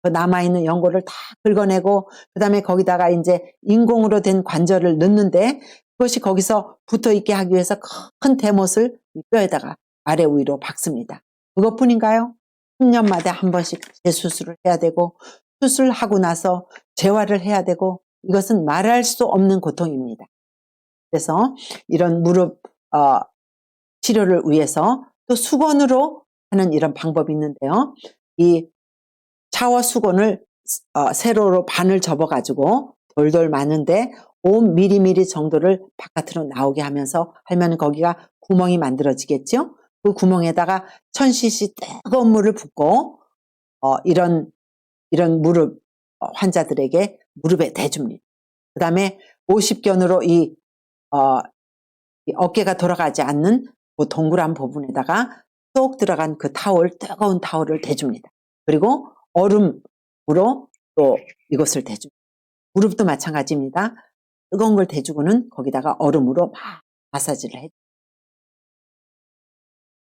그 남아있는 연골을 다 긁어내고 그 다음에 거기다가 이제 인공으로 된 관절을 넣는데 그것이 거기서 붙어있게 하기 위해서 큰 대못을 뼈에다가 아래 위로 박습니다. 그것뿐인가요? 10년마다 한 번씩 재수술을 해야 되고 수술하고 나서 재활을 해야 되고 이것은 말할 수 없는 고통입니다. 그래서 이런 무릎 치료를 위해서 또 수건으로 하는 이런 방법이 있는데요. 이 샤워 수건을 세로로 반을 접어가지고 돌돌 마는데 5mm 정도를 바깥으로 나오게 하면서 하면 거기가 구멍이 만들어지겠죠. 그 구멍에다가 1000cc 뜨거운 물을 붓고 이런 무릎 환자들에게 무릎에 대줍니다. 그 다음에 50견으로 이 어깨가 돌아가지 않는 그 동그란 부분에다가 쏙 들어간 그 뜨거운 타올을 대줍니다. 그리고 얼음으로 또 이것을 대줍니다. 무릎도 마찬가지입니다. 뜨거운 걸 대주고는 거기다가 얼음으로 막 마사지를 해줍니다.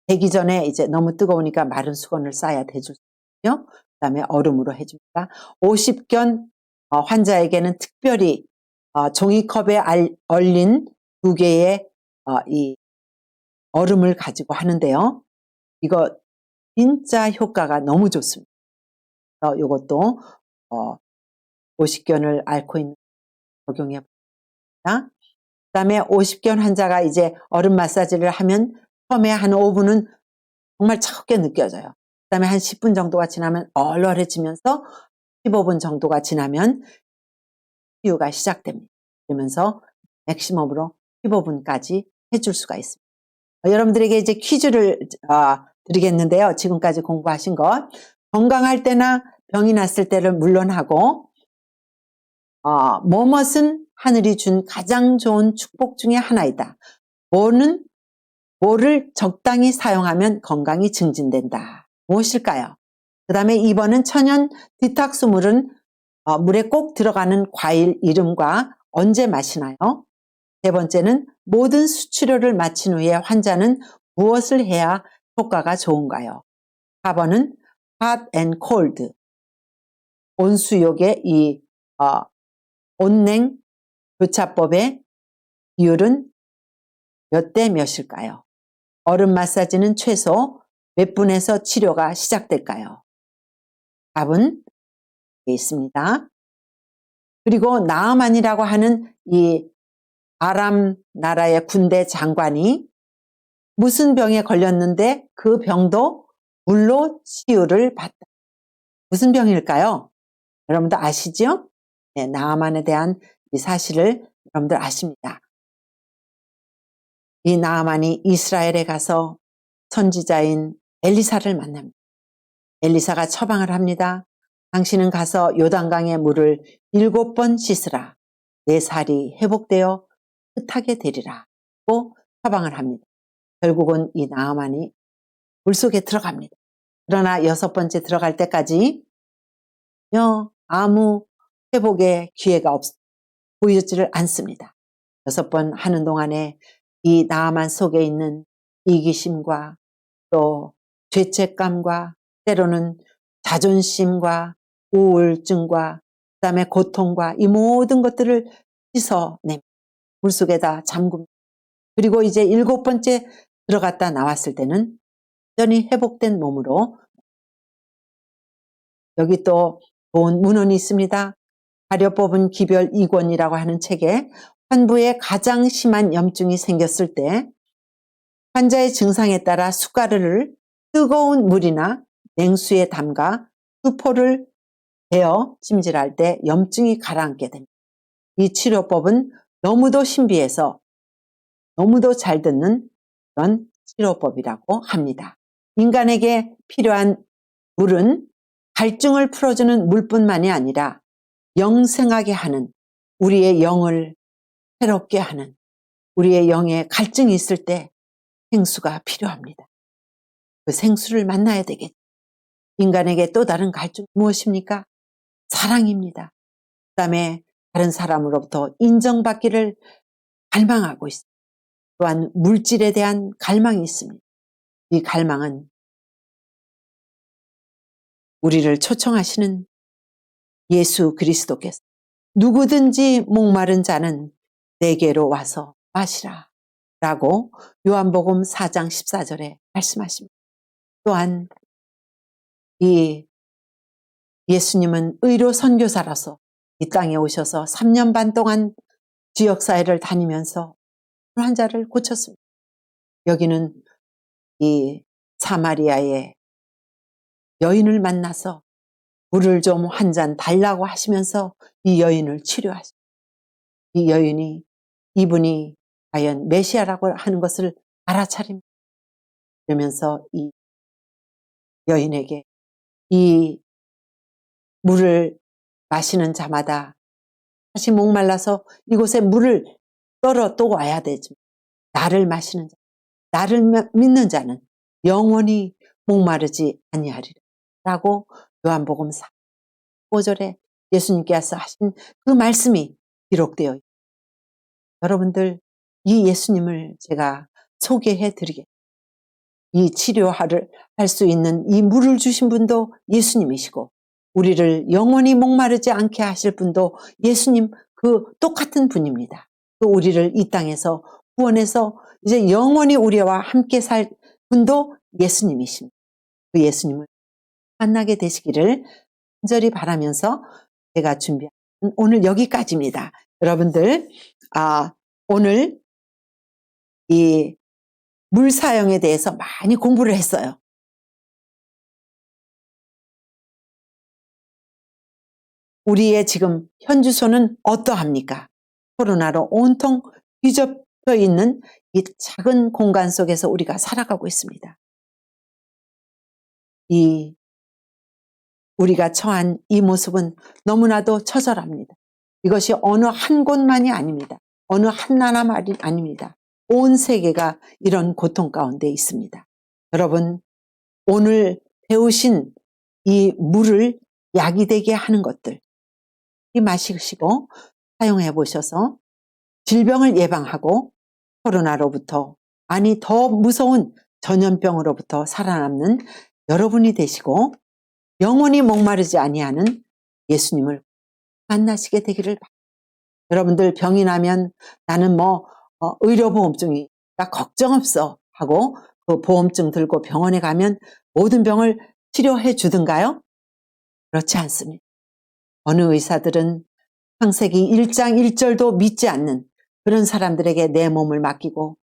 되기 전에 이제 너무 뜨거우니까 마른 수건을 싸야 대줄 수 있고요. 그 다음에 얼음으로 해줍니다. 50견 환자에게는 특별히 종이컵에 얼린 2개의 이 얼음을 가지고 하는데요. 이거 진짜 효과가 너무 좋습니다. 이것도 50견을 앓고 있는 적용해 봅니다. 그 다음에 50견 환자가 이제 얼음 마사지를 하면 처음에 한 5분은 정말 차갑게 느껴져요. 그 다음에 한 10분 정도가 지나면 얼얼해지면서 15분 정도가 지나면 치유가 시작됩니다. 그러면서 맥시멈으로 15분까지 해줄 수가 있습니다. 여러분들에게 이제 퀴즈를 드리겠는데요. 지금까지 공부하신 것. 건강할 때나 병이 났을 때를 물론하고 뭐뭇은 하늘이 준 가장 좋은 축복 중에 하나이다. 뭐를 적당히 사용하면 건강이 증진된다. 무엇일까요? 그 다음에 2번은 천연 디톡스 물은 물에 꼭 들어가는 과일 이름과 언제 마시나요? 3번째는 모든 수치료를 마친 후에 환자는 무엇을 해야 효과가 좋은가요? 4번은 hot and cold 온수욕의 이 온냉 교차법의 비율은 몇 대 몇일까요? 얼음 마사지는 최소 몇 분에서 치료가 시작될까요? 답은 있습니다. 그리고 나아만이라고 하는 이 아람 나라의 군대 장관이 무슨 병에 걸렸는데 그 병도 물로 치유를 받다. 무슨 병일까요? 여러분들 아시죠? 네, 나아만에 대한 이 사실을 여러분들 아십니다. 이 나아만이 이스라엘에 가서 선지자인 엘리사를 만납니다. 엘리사가 처방을 합니다. 당신은 가서 요단강의 물을 7번 씻으라. 내 살이 회복되어 끗하게 되리라. 고 처방을 합니다. 결국은 이 나아만이 물속에 들어갑니다. 그러나 6번째 들어갈 때까지 아무 회복의 기회가 보여지를 않습니다. 6번 하는 동안에 이 나아만 속에 있는 이기심과 또 죄책감과 때로는 자존심과 우울증과 그다음에 고통과 이 모든 것들을 씻어냅니다. 물속에다 잠굽니다. 그리고 이제 7번째 들어갔다 나왔을 때는 완전히 회복된 몸으로 여기 또 좋은 문헌이 있습니다. 가려 뽑은 기별 2권이라고 하는 책에 환부에 가장 심한 염증이 생겼을 때 환자의 증상에 따라 숟가락을 뜨거운 물이나 냉수에 담가 수포를 베어 찜질할 때 염증이 가라앉게 됩니다. 이 치료법은 너무도 신비해서 너무도 잘 듣는 그런 치료법이라고 합니다. 인간에게 필요한 물은 갈증을 풀어주는 물뿐만이 아니라 영생하게 하는 우리의 영을 새롭게 하는 우리의 영에 갈증이 있을 때 생수가 필요합니다. 그 생수를 만나야 되겠죠. 인간에게 또 다른 갈증 무엇입니까? 사랑입니다. 그 다음에 다른 사람으로부터 인정받기를 갈망하고 있습니다. 또한 물질에 대한 갈망이 있습니다. 이 갈망은 우리를 초청하시는 예수 그리스도께서 누구든지 목마른 자는 내게로 와서 마시라 라고 요한복음 4장 14절에 말씀하십니다. 또한 이 예수님은 의로 선교사라서 이 땅에 오셔서 3년 반 동안 지역사회를 다니면서 환자를 고쳤습니다. 여기는 이 사마리아의 여인을 만나서 물을 좀 한 잔 달라고 하시면서 이 여인을 치료하십니다. 이 여인이 이분이 과연 메시아라고 하는 것을 알아차립니다. 그러면서 이 여인에게 이 물을 마시는 자마다 다시 목말라서 이곳에 물을 떨어 또 와야 되지. 나를 마시는 자, 나를 믿는 자는 영원히 목마르지 아니하리라 라고 요한복음 4~5절에 예수님께서 하신 그 말씀이 기록되어 있습니다. 여러분들, 이 예수님을 제가 소개해 드리겠습니다. 이 치료를 할 수 있는 이 물을 주신 분도 예수님이시고, 우리를 영원히 목마르지 않게 하실 분도 예수님 그 똑같은 분입니다. 또 우리를 이 땅에서 구원해서 이제 영원히 우리와 함께 살 분도 예수님이십니다. 그 예수님을 만나게 되시기를 간절히 바라면서 제가 준비한 오늘 여기까지입니다. 여러분들, 오늘 이 물 사용에 대해서 많이 공부를 했어요. 우리의 지금 현 주소는 어떠합니까? 코로나로 온통 뒤덮여 있는 이 작은 공간 속에서 우리가 살아가고 있습니다. 우리가 처한 이 모습은 너무나도 처절합니다. 이것이 어느 한 곳만이 아닙니다. 어느 한 나라만이 아닙니다. 온 세계가 이런 고통 가운데 있습니다. 여러분, 오늘 배우신 이 물을 약이 되게 하는 것들 마시시고 사용해 보셔서 질병을 예방하고 코로나로부터, 아니 더 무서운 전염병으로부터 살아남는 여러분이 되시고 영원히 목마르지 아니하는 예수님을 만나시게 되기를 바랍니다. 여러분들 병이 나면 나는 의료보험증이니까 걱정 없어 하고 그 보험증 들고 병원에 가면 모든 병을 치료해 주든가요? 그렇지 않습니다. 어느 의사들은 창세기 1장 1절도 믿지 않는 그런 사람들에게 내 몸을 맡기고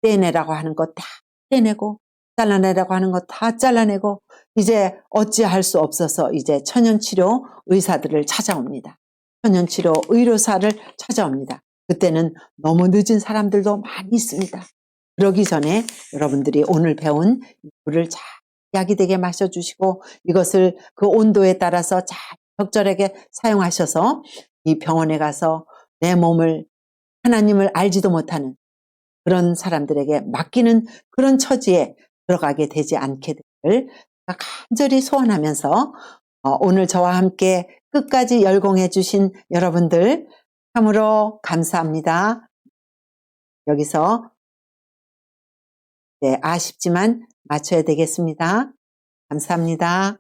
떼내라고 하는 것 다 떼내고 잘라내라고 하는 것 다 잘라내고 이제 어찌할 수 없어서 이제 천연치료 의사들을 찾아옵니다. 천연치료 의료사를 찾아옵니다. 그때는 너무 늦은 사람들도 많이 있습니다. 그러기 전에 여러분들이 오늘 배운 물을 잘 약이 되게 마셔주시고 이것을 그 온도에 따라서 잘 적절하게 사용하셔서 이 병원에 가서 내 몸을 하나님을 알지도 못하는 그런 사람들에게 맡기는 그런 처지에 들어가게 되지 않게 되기를 간절히 소원하면서 오늘 저와 함께 끝까지 열공해 주신 여러분들 참으로 감사합니다. 여기서 아쉽지만 마쳐야 되겠습니다. 감사합니다.